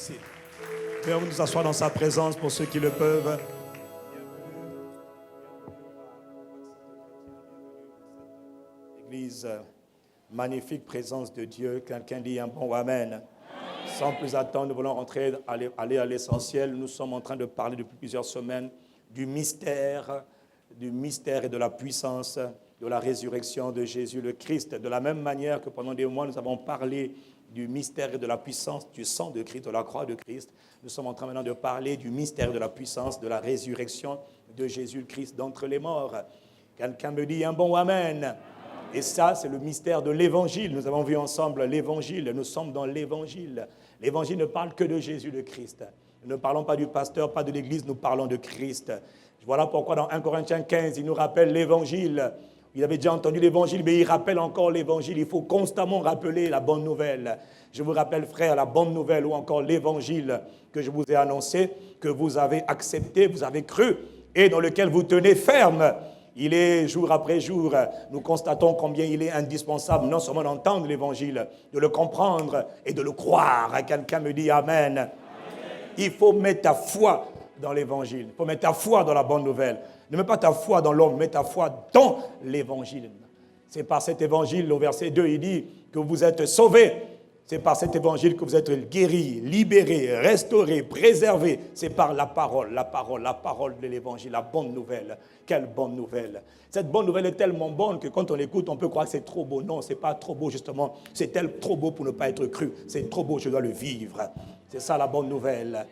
merci. Venons nous asseoir dans sa présence pour ceux qui le peuvent. Église, magnifique présence de Dieu. Quelqu'un dit un bon amen. Sans plus attendre, nous voulons aller à l'essentiel. Nous sommes en train de parler depuis plusieurs semaines du mystère et de la puissance de la résurrection de Jésus le Christ. De la même manière que pendant des mois, nous avons parlé du mystère et de la puissance du sang de Christ, de la croix de Christ. Nous sommes en train maintenant de parler du mystère de la puissance de la résurrection de Jésus le Christ d'entre les morts. Quelqu'un me dit un bon amen. Et ça, c'est le mystère de l'Évangile. Nous avons vu ensemble l'Évangile. Nous sommes dans l'Évangile. L'Évangile ne parle que de Jésus le Christ. Nous ne parlons pas du pasteur, pas de l'Église, nous parlons de Christ. Voilà pourquoi dans 1 Corinthiens 15, il nous rappelle l'Évangile. Il avait déjà entendu l'Évangile, mais il rappelle encore l'Évangile. Il faut constamment rappeler la bonne nouvelle. Je vous rappelle, frère, la bonne nouvelle ou encore l'Évangile que je vous ai annoncé, que vous avez accepté, vous avez cru et dans lequel vous tenez ferme. Il est jour après jour, nous constatons combien il est indispensable non seulement d'entendre l'Évangile, de le comprendre et de le croire. Quelqu'un me dit Amen. Amen. Il faut mettre ta foi dans l'Évangile. Il faut mettre ta foi dans la bonne nouvelle. Ne mets pas ta foi dans l'homme, mets ta foi dans l'Évangile. C'est par cet Évangile, au verset 2, il dit que vous êtes sauvés. C'est par cet Évangile que vous êtes guéris, libérés, restaurés, préservés. C'est par la parole de l'Évangile, la bonne nouvelle. Quelle bonne nouvelle. Cette bonne nouvelle est tellement bonne que quand on l'écoute, on peut croire que c'est trop beau. Non, ce n'est pas trop beau justement. C'est trop beau pour ne pas être cru. C'est trop beau, je dois le vivre. C'est ça la bonne nouvelle.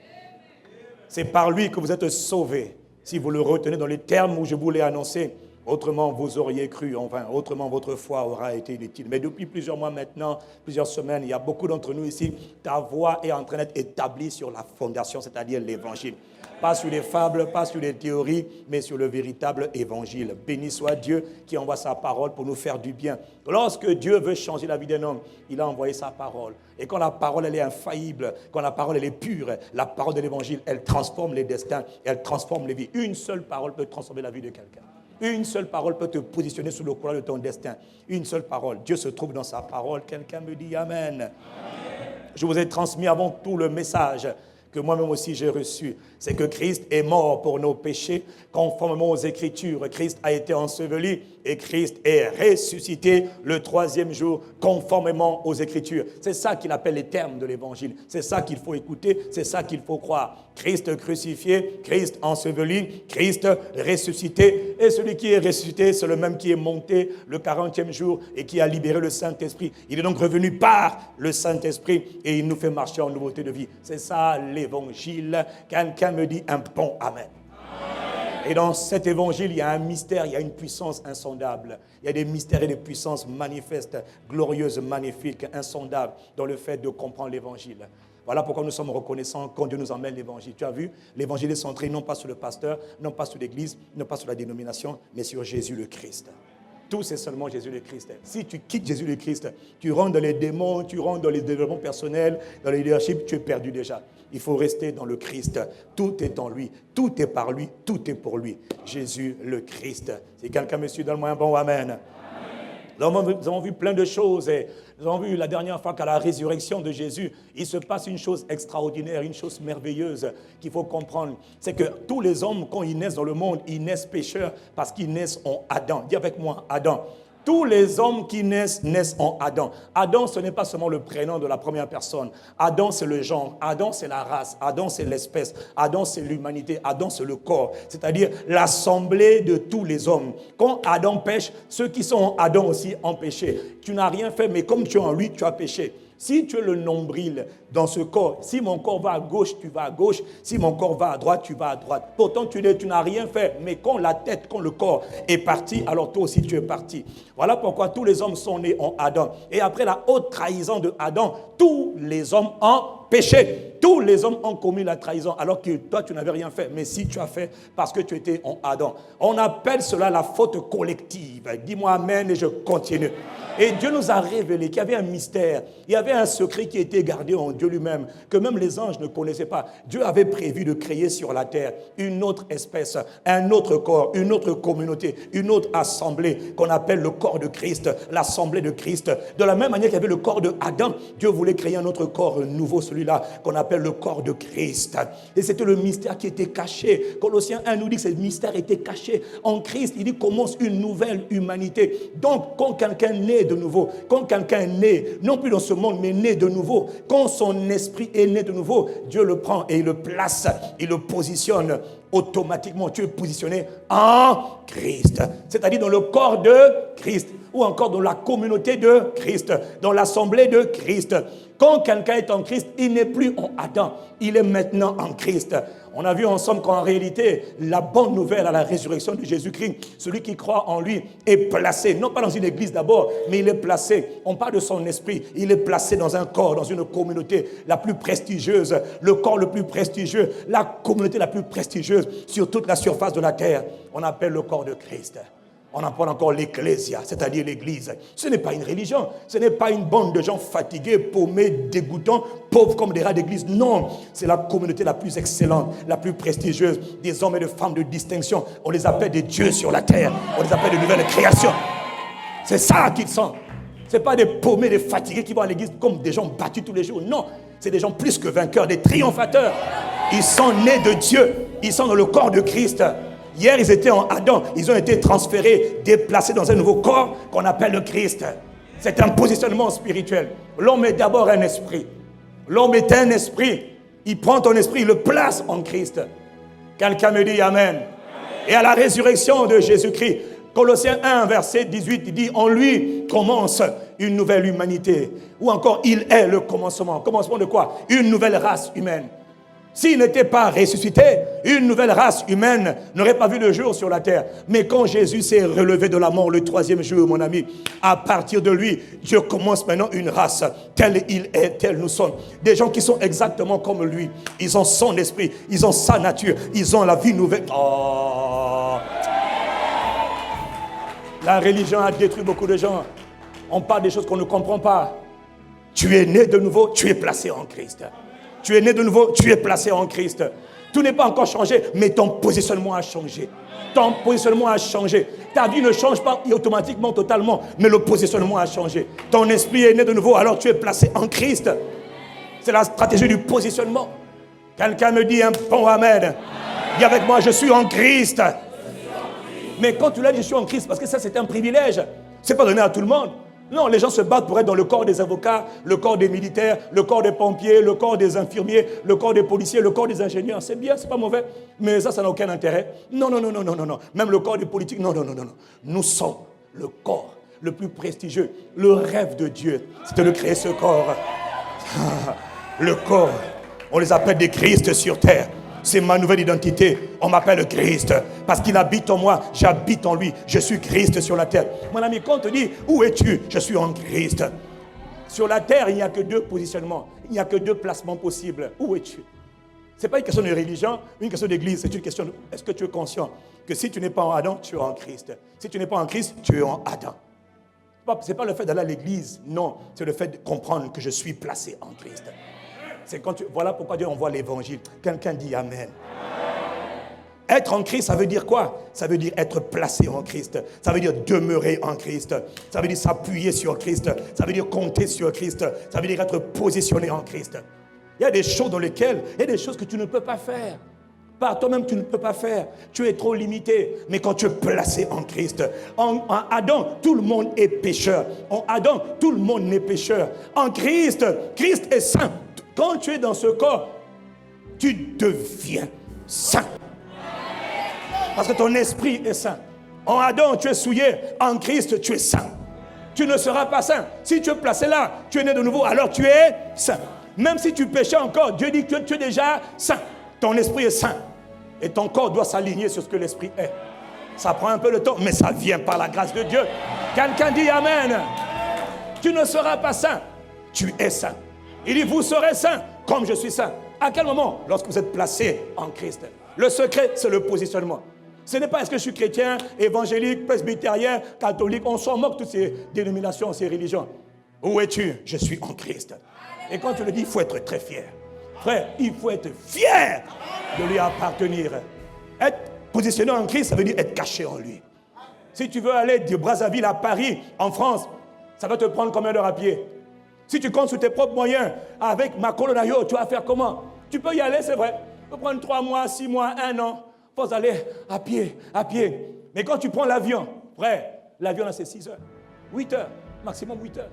C'est par lui que vous êtes sauvés. Si vous le retenez dans les termes où je vous l'ai annoncé, autrement vous auriez cru en vain, autrement votre foi aura été inutile. Mais depuis plusieurs mois maintenant, plusieurs semaines, il y a beaucoup d'entre nous ici, ta voix est en train d'être établie sur la fondation, c'est-à-dire l'Évangile. Pas sur les fables, pas sur les théories, mais sur le véritable Évangile. Béni soit Dieu qui envoie sa parole pour nous faire du bien. Lorsque Dieu veut changer la vie d'un homme, il a envoyé sa parole. Et quand la parole elle est infaillible, quand la parole elle est pure, la parole de l'Évangile, elle transforme les destins, elle transforme les vies. Une seule parole peut transformer la vie de quelqu'un. Une seule parole peut te positionner sous le courant de ton destin. Une seule parole. Dieu se trouve dans sa parole. Quelqu'un me dit Amen. Amen. Je vous ai transmis avant tout le message que moi-même aussi j'ai reçu. C'est que Christ est mort pour nos péchés. Conformément aux Écritures, Christ a été enseveli et Christ est ressuscité le troisième jour, conformément aux Écritures. C'est ça qu'il appelle les termes de l'Évangile. C'est ça qu'il faut écouter, c'est ça qu'il faut croire. Christ crucifié, Christ enseveli, Christ ressuscité. Et celui qui est ressuscité, c'est le même qui est monté le 40e jour et qui a libéré le Saint-Esprit. Il est donc revenu par le Saint-Esprit et il nous fait marcher en nouveauté de vie. C'est ça l'Évangile. Quelqu'un me dit un bon Amen. Et dans cet évangile, il y a un mystère, il y a une puissance insondable. Il y a des mystères et des puissances manifestes, glorieuses, magnifiques, insondables dans le fait de comprendre l'évangile. Voilà pourquoi nous sommes reconnaissants quand Dieu nous emmène l'évangile. Tu as vu, l'évangile est centré non pas sur le pasteur, non pas sur l'église, non pas sur la dénomination, mais sur Jésus le Christ. Tout, c'est seulement Jésus le Christ. Si tu quittes Jésus le Christ, tu rentres dans les démons, tu rentres dans les développements personnels, dans le leadership, tu es perdu déjà. Il faut rester dans le Christ. Tout est en lui, tout est par lui, tout est pour lui. Jésus le Christ. Si quelqu'un me suit, donne-moi un bon Amen. Nous avons vu plein de choses. Et nous avons vu la dernière fois qu'à la résurrection de Jésus, il se passe une chose extraordinaire, une chose merveilleuse qu'il faut comprendre. C'est que tous les hommes, quand ils naissent dans le monde, ils naissent pécheurs parce qu'ils naissent en Adam. Dis avec moi, Adam. Tous les hommes qui naissent en Adam. Adam, ce n'est pas seulement le prénom de la première personne. Adam, c'est le genre. Adam, c'est la race. Adam, c'est l'espèce. Adam, c'est l'humanité. Adam, c'est le corps. C'est-à-dire l'assemblée de tous les hommes. Quand Adam pêche, ceux qui sont en Adam aussi ont péché. Tu n'as rien fait, mais comme tu es en lui, tu as péché. Si tu es le nombril dans ce corps, si mon corps va à gauche, tu vas à gauche. Si mon corps va à droite, tu vas à droite. Pourtant, tu n'as rien fait. Mais quand la tête, quand le corps est parti, alors toi aussi tu es parti. Voilà pourquoi tous les hommes sont nés en Adam. Et après la haute trahison de Adam, tous les hommes ont péché. Tous les hommes ont commis la trahison alors que toi, tu n'avais rien fait. Mais si tu as fait parce que tu étais en Adam. On appelle cela la faute collective. Dis-moi Amen et je continue. Et Dieu nous a révélé qu'il y avait un mystère. Il y avait un secret qui était gardé en Dieu lui-même, que même les anges ne connaissaient pas. Dieu avait prévu de créer sur la terre une autre espèce, un autre corps, une autre communauté, une autre assemblée qu'on appelle le corps de Christ, l'assemblée de Christ. De la même manière qu'il y avait le corps de Adam, Dieu voulait créer un autre corps nouveau sur celui-là qu'on appelle le corps de Christ. Et c'était le mystère qui était caché. Colossiens 1 nous dit que ce mystère était caché. En Christ, il dit commence une nouvelle humanité. Donc, quand quelqu'un naît de nouveau, quand quelqu'un est né, non plus dans ce monde, mais né de nouveau, quand son esprit est né de nouveau, Dieu le prend et il le place, il le positionne automatiquement. Tu es positionné en Christ, c'est-à-dire dans le corps de Christ, ou encore dans la communauté de Christ, dans l'assemblée de Christ. Quand quelqu'un est en Christ, il n'est plus en Adam, il est maintenant en Christ. On a vu ensemble qu'en réalité, la bonne nouvelle à la résurrection de Jésus-Christ, celui qui croit en lui est placé, non pas dans une église d'abord, mais il est placé, on parle de son esprit, il est placé dans un corps, dans une communauté la plus prestigieuse, le corps le plus prestigieux, la communauté la plus prestigieuse sur toute la surface de la terre. On appelle le corps de Christ. On appelle encore l'ecclésia, c'est-à-dire l'église. Ce n'est pas une religion, ce n'est pas une bande de gens fatigués, paumés, dégoûtants, pauvres comme des rats d'église. Non, c'est la communauté la plus excellente, la plus prestigieuse, des hommes et des femmes de distinction. On les appelle des dieux sur la terre, on les appelle de nouvelles créations. C'est ça qu'ils sont. Ce n'est pas des paumés, des fatigués qui vont à l'église comme des gens battus tous les jours. Non, c'est des gens plus que vainqueurs, des triomphateurs. Ils sont nés de Dieu, ils sont dans le corps de Christ. Hier, ils étaient en Adam, ils ont été transférés, déplacés dans un nouveau corps qu'on appelle le Christ. C'est un positionnement spirituel. L'homme est d'abord un esprit. L'homme est un esprit. Il prend ton esprit, il le place en Christ. Quelqu'un me dit Amen. Et à la résurrection de Jésus-Christ, Colossiens 1, verset 18, il dit, en lui commence une nouvelle humanité. Ou encore, il est le commencement. Commencement de quoi? Une nouvelle race humaine. S'il n'était pas ressuscité, une nouvelle race humaine n'aurait pas vu le jour sur la terre. Mais quand Jésus s'est relevé de la mort le 3e jour, mon ami, à partir de lui, Dieu commence maintenant une race. Tel il est, tel nous sommes. Des gens qui sont exactement comme lui. Ils ont son esprit, ils ont sa nature, ils ont la vie nouvelle. Oh. La religion a détruit beaucoup de gens. On parle des choses qu'on ne comprend pas. Tu es né de nouveau, tu es placé en Christ. Tu es né de nouveau, tu es placé en Christ. Tout n'est pas encore changé, mais ton positionnement a changé. Ton positionnement a changé. Ta vie ne change pas automatiquement, totalement, mais le positionnement a changé. Ton esprit est né de nouveau, alors tu es placé en Christ. C'est la stratégie du positionnement. Quelqu'un me dit un bon Amen. Dis avec moi, je suis en Christ. Mais quand tu l'as dit, je suis en Christ, parce que ça c'est un privilège. Ce n'est pas donné à tout le monde. Non, les gens se battent pour être dans le corps des avocats, le corps des militaires, le corps des pompiers, le corps des infirmiers, le corps des policiers, le corps des ingénieurs. C'est bien, c'est pas mauvais, mais ça n'a aucun intérêt. Non. Même le corps des politiques, non. Nous sommes le corps le plus prestigieux. Le rêve de Dieu, c'était de créer ce corps. Le corps, on les appelle des Christ sur terre. C'est ma nouvelle identité. On m'appelle Christ. Parce qu'il habite en moi, j'habite en lui. Je suis Christ sur la terre. Mon ami, quand on te dit, où es-tu? Je suis en Christ. Sur la terre, il n'y a que 2 positionnements. Il n'y a que 2 placements possibles. Où es-tu? Ce n'est pas une question de religion, une question d'église. C'est une question de, est-ce que tu es conscient que si tu n'es pas en Adam, tu es en Christ. Si tu n'es pas en Christ, tu es en Adam. Ce n'est pas le fait d'aller à l'église. Non, c'est le fait de comprendre que je suis placé en Christ. C'est quand voilà pourquoi Dieu envoie l'évangile. Quelqu'un dit Amen. Être en Christ, ça veut dire quoi? Ça veut dire être placé en Christ. Ça veut dire demeurer en Christ. Ça veut dire s'appuyer sur Christ. Ça veut dire compter sur Christ. Ça veut dire être positionné en Christ. Il y a des choses dans lesquelles, il y a des choses que tu ne peux pas faire. Par toi-même, tu ne peux pas faire. Tu es trop limité. Mais quand tu es placé en Christ, en Adam, tout le monde est pécheur. En Adam, tout le monde n'est pécheur. En Christ, Christ est saint. Quand tu es dans ce corps, tu deviens saint. Parce que ton esprit est saint. En Adam, tu es souillé. En Christ, tu es saint. Tu ne seras pas saint. Si tu es placé là, tu es né de nouveau, alors tu es saint. Même si tu péchais encore, Dieu dit que tu es déjà saint. Ton esprit est saint. Et ton corps doit s'aligner sur ce que l'esprit est. Ça prend un peu de temps, mais ça vient par la grâce de Dieu. Quelqu'un dit Amen. Tu ne seras pas saint. Tu es saint. Il dit, vous serez saints comme je suis saint. À quel moment? Lorsque vous êtes placé en Christ. Le secret, c'est le positionnement. Ce n'est pas est-ce que je suis chrétien, évangélique, presbytérien, catholique. On s'en moque toutes ces dénominations, ces religions. Où es-tu? Je suis en Christ. Et quand tu le dis, il faut être très fier. Frère, il faut être fier de lui appartenir. Être positionné en Christ, ça veut dire être caché en lui. Si tu veux aller de Brazzaville à Paris, en France, ça va te prendre combien d'heures à pied? Si tu comptes sur tes propres moyens, avec Makolonayo, tu vas faire comment? Tu peux y aller, c'est vrai. Tu peux prendre 3 mois, 6 mois, 1 an. Il faut aller à pied, à pied. Mais quand tu prends l'avion, frère, l'avion là c'est 6 heures. 8 heures, maximum 8 heures.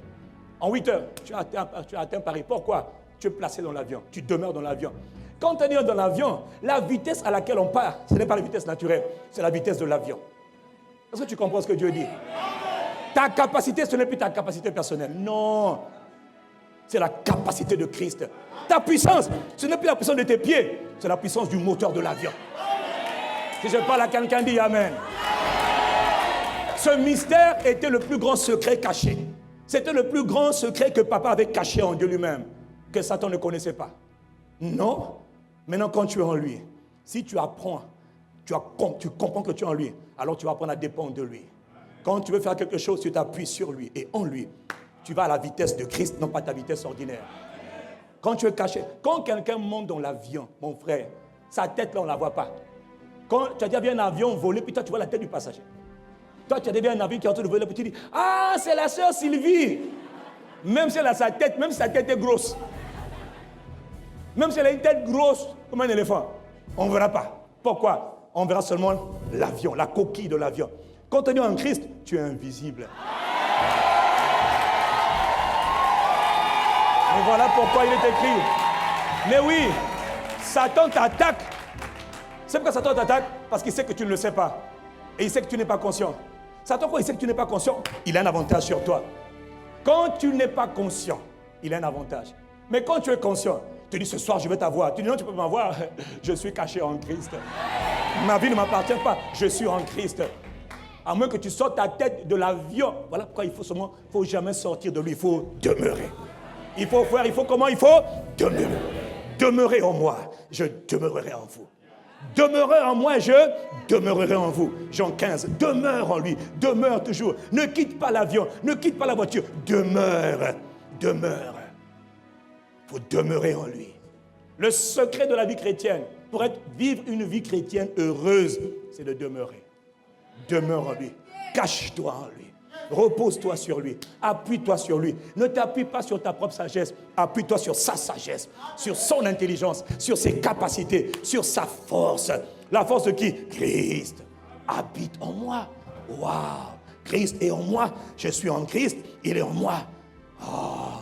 En 8 heures, tu as atteint Paris. Pourquoi? Tu es placé dans l'avion, tu demeures dans l'avion. Quand tu es dans l'avion, la vitesse à laquelle on part, ce n'est pas la vitesse naturelle, c'est la vitesse de l'avion. Est-ce que tu comprends ce que Dieu dit? Ta capacité, ce n'est plus ta capacité personnelle. Non. C'est la capacité de Christ. Ta puissance, ce n'est plus la puissance de tes pieds, c'est la puissance du moteur de l'avion. Si je parle à quelqu'un, dis Amen. Ce mystère était le plus grand secret caché. C'était le plus grand secret que papa avait caché en Dieu lui-même, que Satan ne connaissait pas. Non. Maintenant, quand tu es en lui, si tu apprends, tu comprends que tu es en lui, alors tu vas apprendre à dépendre de lui. Quand tu veux faire quelque chose, tu t'appuies sur lui et en lui. Tu vas à la vitesse de Christ, non pas ta vitesse ordinaire. Quand tu es caché, quand quelqu'un monte dans l'avion, mon frère, sa tête là, on ne la voit pas. Quand tu as déjà vu un avion voler, puis toi, tu vois la tête du passager. Toi, tu as déjà vu un avion qui est en train de voler, puis tu dis, ah, c'est la sœur Sylvie. Même si elle a sa tête, même si sa tête est grosse. Même si elle a une tête grosse comme un éléphant, on ne verra pas. Pourquoi? On verra seulement l'avion, la coquille de l'avion. Quand tu es en Christ, tu es invisible. Et voilà pourquoi il est écrit. Mais oui, Satan t'attaque. C'est pourquoi Satan t'attaque? Parce qu'il sait que tu ne le sais pas. Et il sait que tu n'es pas conscient. Satan, quand il sait que tu n'es pas conscient, il a un avantage sur toi. Quand tu n'es pas conscient, il a un avantage. Mais quand tu es conscient, tu dis ce soir je vais t'avoir. Tu dis non, tu peux m'avoir. Je suis caché en Christ. Ma vie ne m'appartient pas. Je suis en Christ. À moins que tu sortes ta tête de l'avion. Voilà pourquoi il faut jamais sortir de lui. Il faut demeurer. Il faut faire, il faut comment? Il faut demeurer. Demeurez en moi, je demeurerai en vous. Demeurez en moi, je demeurerai en vous. Jean 15, demeure en lui, demeure toujours. Ne quitte pas l'avion, ne quitte pas la voiture. Demeure, demeure. Il faut demeurer en lui. Le secret de la vie chrétienne, pour vivre une vie chrétienne heureuse, c'est de demeurer. Demeure en lui. Cache-toi en lui. Repose-toi sur lui. Appuie-toi sur lui. Ne t'appuie pas sur ta propre sagesse. Appuie-toi sur sa sagesse, sur son intelligence, sur ses capacités, sur sa force. La force de qui? Christ habite en moi. Waouh! Christ est en moi. Je suis en Christ. Il est en moi. Oh.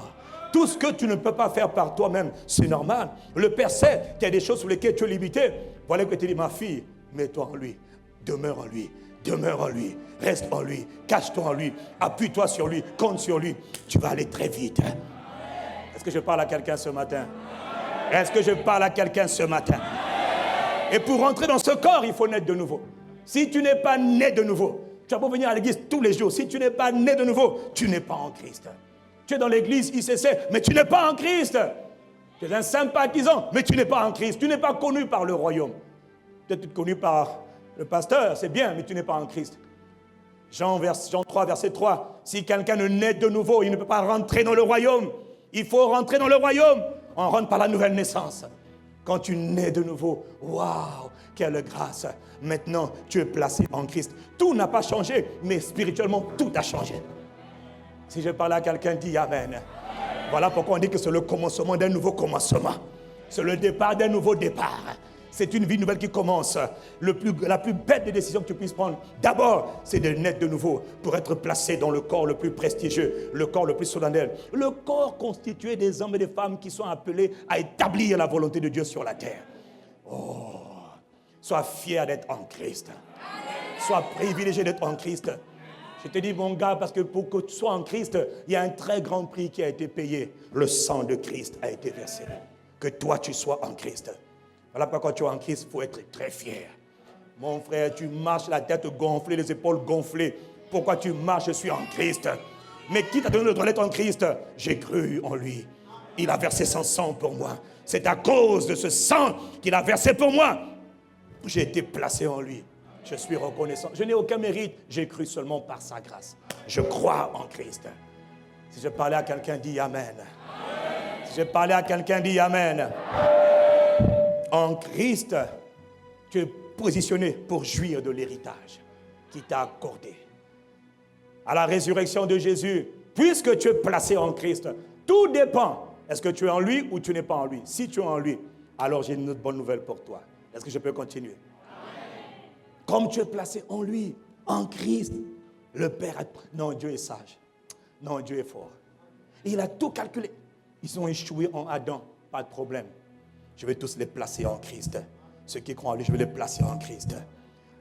Tout ce que tu ne peux pas faire par toi-même, c'est normal. Le Père sait qu'il y a des choses sur lesquelles tu es limité. Voilà que tu dis, ma fille, mets-toi en lui. Demeure en lui. Demeure en lui, reste en lui, cache-toi en lui, appuie-toi sur lui, compte sur lui. Tu vas aller très vite. Est-ce que je parle à quelqu'un ce matin? Est-ce que je parle à quelqu'un ce matin? Et pour rentrer dans ce corps, il faut naître de nouveau. Si tu n'es pas né de nouveau, tu vas pas venir à l'église tous les jours. Si tu n'es pas né de nouveau, tu n'es pas en Christ. Tu es dans l'église ICC, mais tu n'es pas en Christ. Tu es un sympathisant, mais tu n'es pas en Christ. Tu n'es pas connu par le royaume. Peut-être connu par le pasteur, c'est bien, mais tu n'es pas en Christ. Jean 3, verset 3. Si quelqu'un ne naît de nouveau, il ne peut pas rentrer dans le royaume. Il faut rentrer dans le royaume. On rentre par la nouvelle naissance. Quand tu nais de nouveau, waouh, quelle grâce. Maintenant, tu es placé en Christ. Tout n'a pas changé, mais spirituellement, tout a changé. Si je parle à quelqu'un, dis Amen. Voilà pourquoi on dit que c'est le commencement d'un nouveau commencement. C'est le départ d'un nouveau départ. C'est une vie nouvelle qui commence. La plus belle des décisions que tu puisses prendre, d'abord, c'est de naître de nouveau pour être placé dans le corps le plus prestigieux, le corps le plus solennel. Le corps constitué des hommes et des femmes qui sont appelés à établir la volonté de Dieu sur la terre. Oh, sois fier d'être en Christ. Sois privilégié d'être en Christ. Je te dis, mon gars, parce que pour que tu sois en Christ, il y a un très grand prix qui a été payé. Le sang de Christ a été versé. Que toi, tu sois en Christ. Voilà pourquoi quand tu es en Christ, il faut être très fier. Mon frère, tu marches la tête gonflée, les épaules gonflées. Pourquoi tu marches? Je suis en Christ. Mais qui t'a donné le droit d'être en Christ? J'ai cru en lui. Il a versé son sang pour moi. C'est à cause de ce sang qu'il a versé pour moi. J'ai été placé en lui. Je suis reconnaissant. Je n'ai aucun mérite. J'ai cru seulement par sa grâce. Je crois en Christ. Si je parlais à quelqu'un, dis Amen. Si je parlais à quelqu'un, dis Amen. En Christ, tu es positionné pour jouir de l'héritage qui t'a accordé. À la résurrection de Jésus, puisque tu es placé en Christ, Tout dépend. Est-ce que tu es en lui ou tu n'es pas en lui? Si tu es en lui, alors j'ai une autre bonne nouvelle pour toi. Est-ce que je peux continuer? Comme tu es placé en lui, en Christ, le Père a... Non, Dieu est sage. Non, Dieu est fort. Il a tout calculé. Ils ont échoué en Adam, pas de problème. Je vais tous les placer en Christ. Ceux qui croient en lui, je vais les placer en Christ.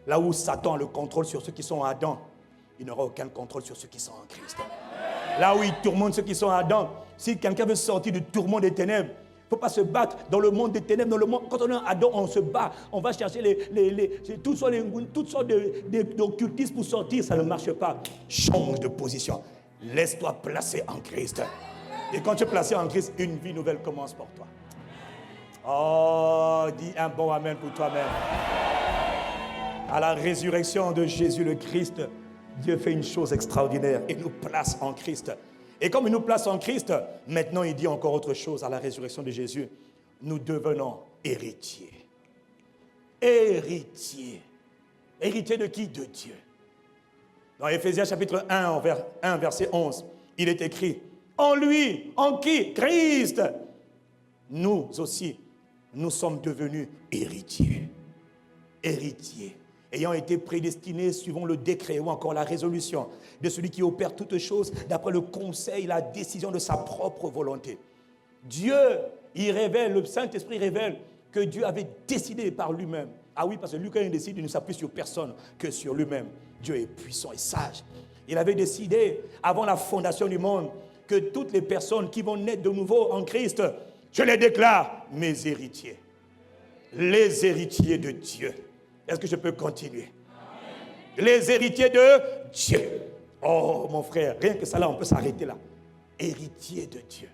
Là où Satan a le contrôle sur ceux qui sont en Adam, il n'aura aucun contrôle sur ceux qui sont en Christ. Là où il tourmente ceux qui sont en Adam, si quelqu'un veut sortir du tourment des ténèbres, il ne faut pas se battre dans le monde des ténèbres. Dans le monde, quand on est en Adam, on se bat. On va chercher toutes sortes d'occultistes pour sortir. Ça ne marche pas. Change de position. Laisse-toi placer en Christ. Et quand tu es placé en Christ, une vie nouvelle commence pour toi. Oh, dis un bon amen pour toi-même. À la résurrection de Jésus le Christ, Dieu fait une chose extraordinaire et nous place en Christ. Et comme il nous place en Christ, maintenant il dit encore autre chose à la résurrection de Jésus. Nous devenons héritiers. Héritiers. Héritiers de qui? De Dieu. Dans Éphésiens chapitre 1, verset 11, il est écrit, en lui, en qui? Christ. Nous aussi, nous sommes devenus héritiers. Héritiers. Ayant été prédestinés suivant le décret ou encore la résolution de celui qui opère toutes choses d'après le conseil, la décision de sa propre volonté. Dieu, il révèle, le Saint-Esprit révèle que Dieu avait décidé par lui-même. Ah oui, parce que lui, quand il décide, il ne s'appuie sur personne que sur lui-même. Dieu est puissant et sage. Il avait décidé, avant la fondation du monde, que toutes les personnes qui vont naître de nouveau en Christ, je les déclare mes héritiers. Les héritiers de Dieu. Est-ce que je peux continuer? Amen. Les héritiers de Dieu. Oh, mon frère, rien que ça là, on peut s'arrêter là. Héritier de Dieu.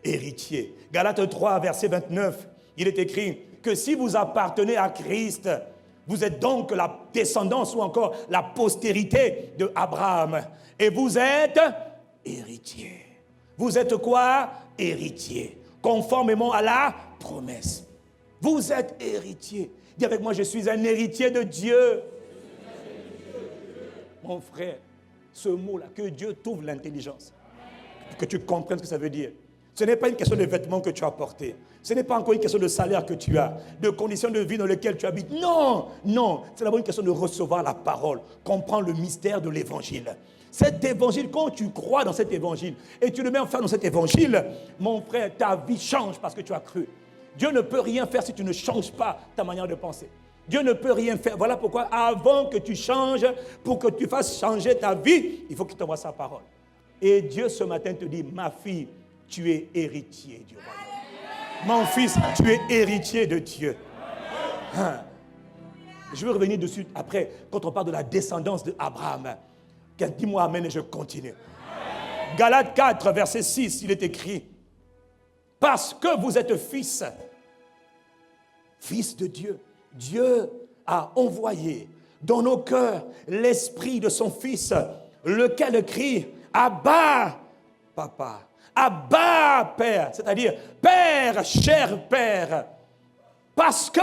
Héritier. Galates 3, verset 29, il est écrit que si vous appartenez à Christ, vous êtes donc la descendance ou encore la postérité de Abraham. Et vous êtes héritier. Vous êtes quoi? Héritier. Conformément à la promesse. Vous êtes héritier. Dis avec moi, je suis un héritier de Dieu. Mon frère, ce mot-là, que Dieu t'ouvre l'intelligence. Que tu comprennes ce que ça veut dire. Ce n'est pas une question de vêtements que tu as portés. Ce n'est pas encore une question de salaire que tu as, de conditions de vie dans lesquelles tu habites. Non, non. C'est d'abord une question de recevoir la parole, comprendre le mystère de l'évangile. Cet évangile, quand tu crois dans cet évangile et tu le mets en faire dans cet évangile, mon frère, ta vie change parce que tu as cru. Dieu ne peut rien faire si tu ne changes pas ta manière de penser. Dieu ne peut rien faire. Voilà pourquoi, avant que tu changes, pour que tu fasses changer ta vie, il faut qu'il t'envoie sa parole. Et Dieu, ce matin, te dit, ma fille, tu es héritier du royaume. Mon fils, tu es héritier de Dieu. Hein. Je veux revenir dessus après, quand on parle de la descendance d'Abraham. Dis-moi amen et je continue. Galates 4, verset 6, il est écrit, parce que vous êtes fils de Dieu. Dieu a envoyé dans nos cœurs l'esprit de son Fils, lequel crie, Abba, Papa, Abba, Père, c'est-à-dire, Père, cher Père. Parce que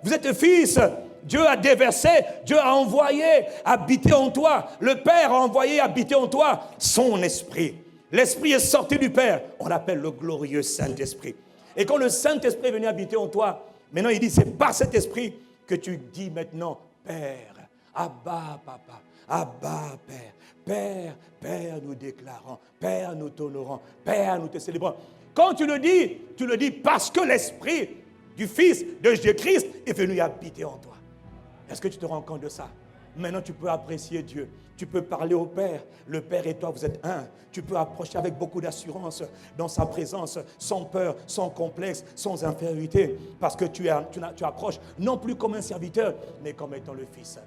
vous êtes fils, Dieu a déversé, Dieu a envoyé habiter en toi. Le Père a envoyé habiter en toi son esprit. L'esprit est sorti du Père. On l'appelle le glorieux Saint-Esprit. Et quand le Saint-Esprit est venu habiter en toi, maintenant il dit, c'est par cet esprit que tu dis maintenant, Père, Abba, Papa, Abba, Père. Père, Père, nous déclarons, Père, nous t'honorons, Père, nous te célébrons. Quand tu le dis parce que l'esprit du Fils de Jésus-Christ est venu habiter en toi. Est-ce que tu te rends compte de ça? Maintenant, tu peux apprécier Dieu. Tu peux parler au Père. Le Père et toi, vous êtes un. Tu peux approcher avec beaucoup d'assurance dans sa présence, sans peur, sans complexe, sans infériorité. Parce que tu approches non plus comme un serviteur, mais comme étant le Fils.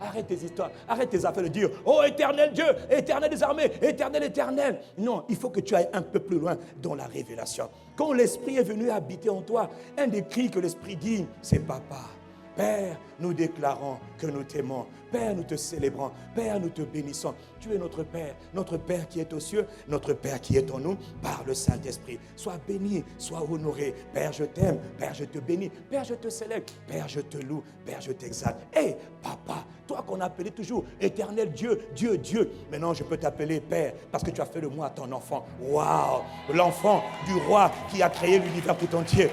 Arrête tes histoires, arrête tes affaires de dire « Oh, éternel Dieu, éternel des armées, éternel, éternel ». Non, il faut que tu ailles un peu plus loin dans la révélation. Quand l'Esprit est venu habiter en toi, un des cris que l'Esprit dit, c'est « Papa ». Père, nous déclarons que nous t'aimons. Père, nous te célébrons. Père, nous te bénissons. Tu es notre Père qui est aux cieux, notre Père qui est en nous, par le Saint-Esprit. Sois béni, sois honoré. Père, je t'aime. Père, je te bénis. Père, je te célèbre. Père, je te loue. Père, je t'exalte. Hé, Papa, Toi qu'on appelait toujours éternel Dieu, Dieu, Dieu. Maintenant, je peux t'appeler Père parce que tu as fait de moi ton enfant. Waouh! L'enfant du roi qui a créé l'univers tout entier.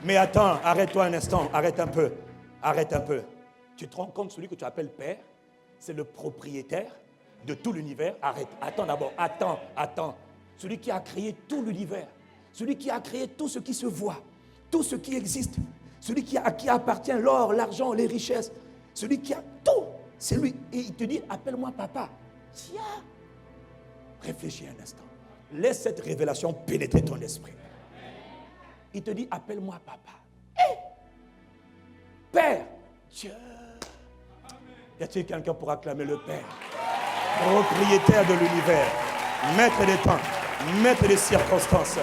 Mais attends, arrête-toi un instant, arrête un peu. Tu te rends compte, celui que tu appelles Père, c'est le propriétaire de tout l'univers. Arrête, attends d'abord, attends. Celui qui a créé tout l'univers, celui qui a créé tout ce qui se voit, tout ce qui existe, celui à qui appartient l'or, l'argent, les richesses, celui qui a tout, c'est lui. Et il te dit, appelle-moi papa. Tiens, réfléchis un instant. Laisse cette révélation pénétrer ton esprit. Il te dit, appelle-moi papa. Père, Dieu. Y a-t-il quelqu'un pour acclamer le Père? Propriétaire de l'univers, maître des temps, maître des circonstances,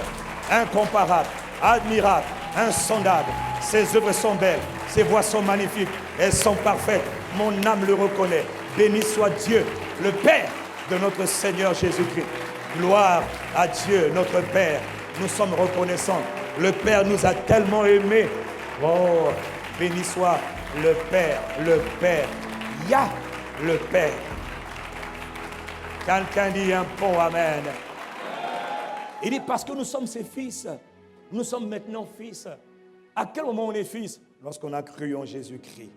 incomparable, admirable, insondable. Ses œuvres sont belles, ses voies sont magnifiques, elles sont parfaites. Mon âme le reconnaît. Béni soit Dieu, le Père de notre Seigneur Jésus-Christ. Gloire à Dieu, notre Père. Nous sommes reconnaissants. Le Père nous a tellement aimés. Oh, béni soit le Père, Yah, le Père. Quelqu'un dit un bon amen. Il dit parce que nous sommes ses fils. Nous sommes maintenant fils. À quel moment on est fils? Lorsqu'on a cru en Jésus-Christ.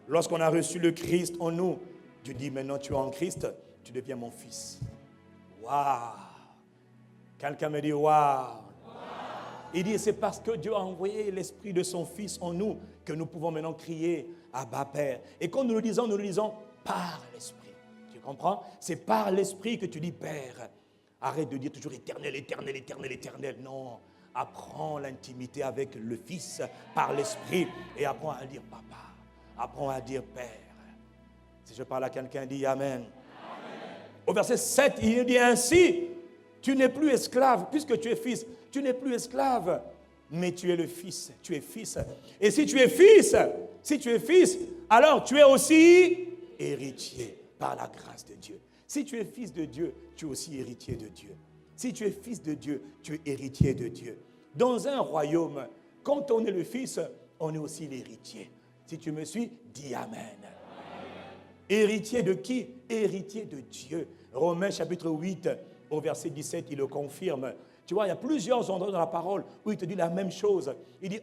Lorsqu'on a reçu le Christ en nous. Dieu dit maintenant tu es en Christ, tu deviens mon fils. Waouh! Quelqu'un me dit waouh! Il dit c'est parce que Dieu a envoyé l'esprit de son fils en nous que nous pouvons maintenant crier Abba Père. Et quand nous le disons par l'esprit. Tu comprends? C'est par l'esprit que tu dis Père. Arrête de dire toujours éternel, éternel, éternel, éternel. Non. Apprends l'intimité avec le Fils par l'esprit et apprends à dire papa. Apprends à dire Père. Si je parle à quelqu'un, dis Amen. Amen. Au verset 7, il dit ainsi, tu n'es plus esclave, puisque tu es fils, tu n'es plus esclave, mais tu es le fils, tu es fils. Et si tu es fils, alors tu es aussi héritier par la grâce de Dieu. Si tu es fils de Dieu, tu es aussi héritier de Dieu. Si tu es fils de Dieu, tu es héritier de Dieu. Dans un royaume, quand on est le fils, on est aussi l'héritier. Si tu me suis, dis Amen. Amen. Héritier de qui? Héritier de Dieu. Romains chapitre 8, au verset 17, il le confirme. Tu vois, il y a plusieurs endroits dans la parole où il te dit la même chose. Il dit,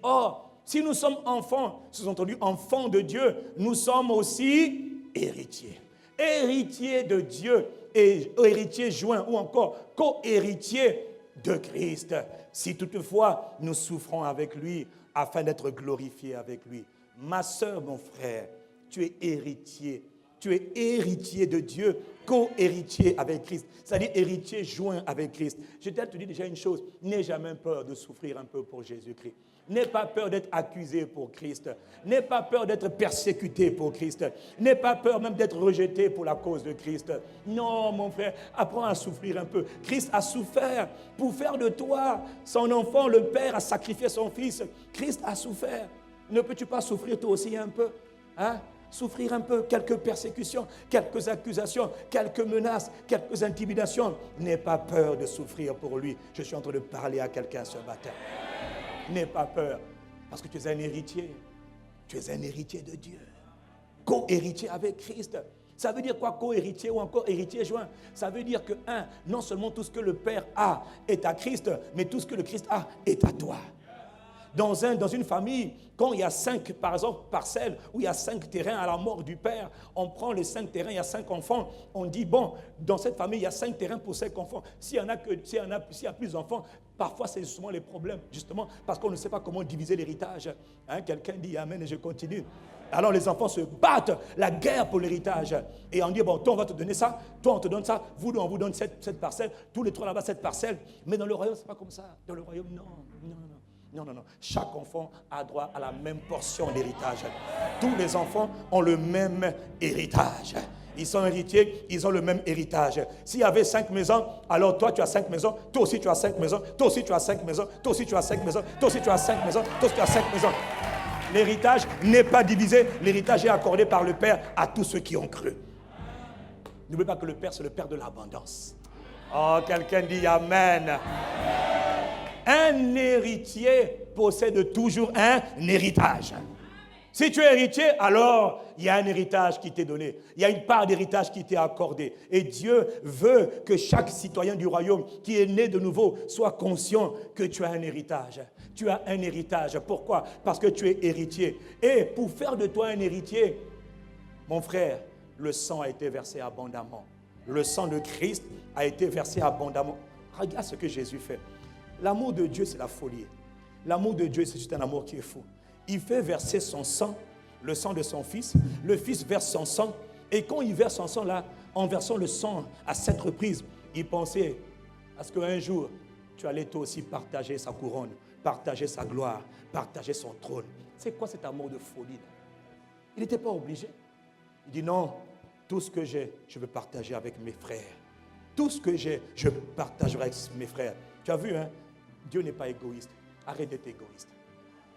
si nous sommes enfants, sous-entendu enfants de Dieu, nous sommes aussi héritiers. Héritiers de Dieu et héritiers joints ou encore co-héritiers de Christ. Si toutefois nous souffrons avec lui afin d'être glorifiés avec lui. Ma sœur, mon frère, tu es héritier. Tu es héritier de Dieu, co-héritier avec Christ. C'est-à-dire héritier joint avec Christ. Je te dis déjà une chose, n'aie jamais peur de souffrir un peu pour Jésus-Christ. N'aie pas peur d'être accusé pour Christ. N'aie pas peur d'être persécuté pour Christ. N'aie pas peur même d'être rejeté pour la cause de Christ. Non, mon frère, apprends à souffrir un peu. Christ a souffert pour faire de toi son enfant. Le Père a sacrifié son Fils. Christ a souffert. Ne peux-tu pas souffrir toi aussi un peu? Souffrir un peu, quelques persécutions, quelques accusations, quelques menaces, quelques intimidations. N'aie pas peur de souffrir pour lui. Je suis en train de parler à quelqu'un ce matin. N'aie pas peur, parce que tu es un héritier. Tu es un héritier de Dieu. Co-héritier avec Christ. Ça veut dire quoi, co-héritier ou encore héritier joint? Ça veut dire que, non seulement tout ce que le Père a est à Christ, mais tout ce que le Christ a est à toi. Dans une famille, quand il y a 5, par exemple, parcelles, où il y a 5 terrains à la mort du père, on prend les 5 terrains, il y a 5 enfants, on dit, bon, dans cette famille, il y a 5 terrains pour 5 enfants. S'il y a plus d'enfants, parfois c'est justement les problèmes, justement, parce qu'on ne sait pas comment diviser l'héritage. Quelqu'un dit Amen et je continue. Alors les enfants se battent, la guerre pour l'héritage. Et on dit, bon, toi on va te donner ça, toi on te donne ça, vous on vous donne cette parcelle, tous les 3 là-bas cette parcelle. Mais dans le royaume, c'est pas comme ça. Dans le royaume, non. Non. Chaque enfant a droit à la même portion d'héritage. Tous les enfants ont le même héritage. Ils sont héritiers, ils ont le même héritage. S'il y avait 5 maisons, alors toi tu as 5 maisons, toi aussi tu as 5 maisons, toi aussi tu as 5 maisons, toi aussi tu as 5 maisons, toi aussi tu as 5 maisons, toi aussi tu as 5 maisons. L'héritage n'est pas divisé, l'héritage est accordé par le Père à tous ceux qui ont cru. N'oubliez pas que le Père, c'est le Père de l'abondance. Oh, quelqu'un dit Amen. Un héritier possède toujours un héritage. Si tu es héritier, alors il y a un héritage qui t'est donné. Il y a une part d'héritage qui t'est accordée. Et Dieu veut que chaque citoyen du royaume qui est né de nouveau soit conscient que tu as un héritage. Tu as un héritage. Pourquoi? Parce que tu es héritier. Et pour faire de toi un héritier, mon frère, le sang a été versé abondamment. Le sang de Christ a été versé abondamment. Regarde ce que Jésus fait. L'amour de Dieu, c'est la folie. L'amour de Dieu, c'est juste un amour qui est fou. Il fait verser son sang, le sang de son fils. Le fils verse son sang. Et quand il verse son sang là, en versant le sang à 7 reprises, il pensait à ce qu'un jour, tu allais toi aussi partager sa couronne, partager sa gloire, partager son trône. C'est quoi cet amour de folie là? Il n'était pas obligé. Il dit non, tout ce que j'ai, je veux partager avec mes frères. Tout ce que j'ai, je partagerai avec mes frères. Tu as vu, hein? Dieu n'est pas égoïste. Arrête d'être égoïste.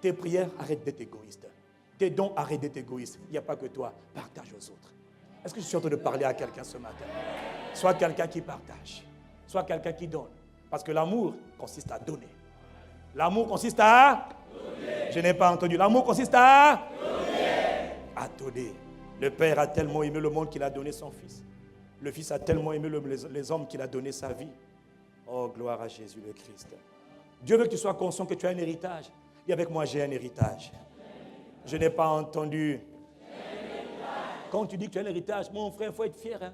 Tes prières, arrête d'être égoïste. Tes dons, arrête d'être égoïste. Il n'y a pas que toi. Partage aux autres. Est-ce que je suis en train de parler à quelqu'un ce matin? Sois quelqu'un qui partage. Sois quelqu'un qui donne. Parce que l'amour consiste à donner. L'amour consiste à donner. Je n'ai pas entendu. L'amour consiste à donner. À donner. Le Père a tellement aimé le monde qu'il a donné son Fils. Le Fils a tellement aimé les hommes qu'il a donné sa vie. Oh, gloire à Jésus le Christ. Dieu veut que tu sois conscient que tu as un héritage. Dis avec moi, j'ai un héritage. Je n'ai pas entendu. Quand tu dis que tu as un héritage, mon frère, il faut être fier. Hein?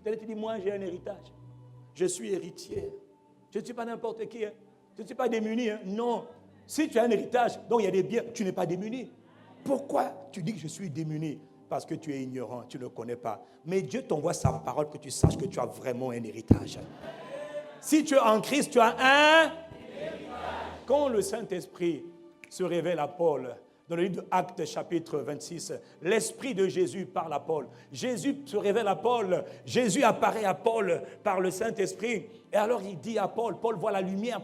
Tu dis, moi, j'ai un héritage. Je suis héritier. Je ne suis pas n'importe qui. Hein? Je ne suis pas démuni. Hein? Non. Si tu as un héritage, donc il y a des biens, tu n'es pas démuni. Pourquoi tu dis que je suis démuni? Parce que tu es ignorant, tu ne connais pas. Mais Dieu t'envoie sa parole que tu saches que tu as vraiment un héritage. Si tu es en Christ, tu as un héritage. Quand le Saint-Esprit se révèle à Paul, dans le livre d'Actes chapitre 26, l'Esprit de Jésus parle à Paul. Jésus se révèle à Paul. Jésus apparaît à Paul par le Saint-Esprit. Et alors il dit à Paul, Paul voit la lumière,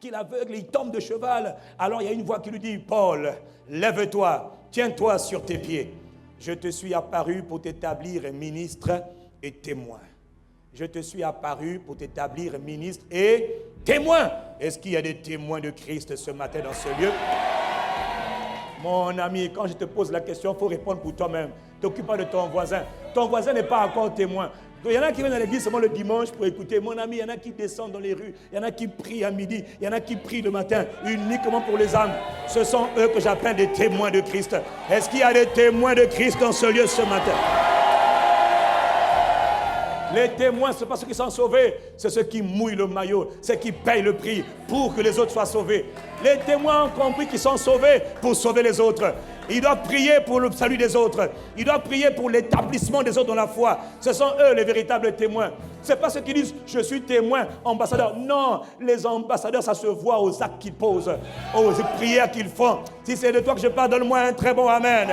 qu'il aveugle, il tombe de cheval. Alors il y a une voix qui lui dit, Paul, lève-toi, tiens-toi sur tes pieds. Je te suis apparu pour t'établir ministre et témoin. Je te suis apparu pour t'établir ministre et témoin. Est-ce qu'il y a des témoins de Christ ce matin dans ce lieu? Mon ami, quand je te pose la question, il faut répondre pour toi-même. Ne t'occupe pas de ton voisin. Ton voisin n'est pas encore témoin. Il y en a qui viennent à l'église seulement le dimanche pour écouter. Mon ami, il y en a qui descendent dans les rues. Il y en a qui prient à midi. Il y en a qui prient le matin uniquement pour les âmes. Ce sont eux que j'appelle des témoins de Christ. Est-ce qu'il y a des témoins de Christ dans ce lieu ce matin? Les témoins, ce n'est pas ceux qui sont sauvés, c'est ceux qui mouillent le maillot, ceux qui payent le prix pour que les autres soient sauvés. Les témoins ont compris qu'ils sont sauvés pour sauver les autres. Ils doivent prier pour le salut des autres. Ils doivent prier pour l'établissement des autres dans la foi. Ce sont eux les véritables témoins. Ce n'est pas ceux qui disent « je suis témoin, ambassadeur ». Non, les ambassadeurs, ça se voit aux actes qu'ils posent, aux prières qu'ils font. Si c'est de toi que je parle, donne-moi un très bon amen.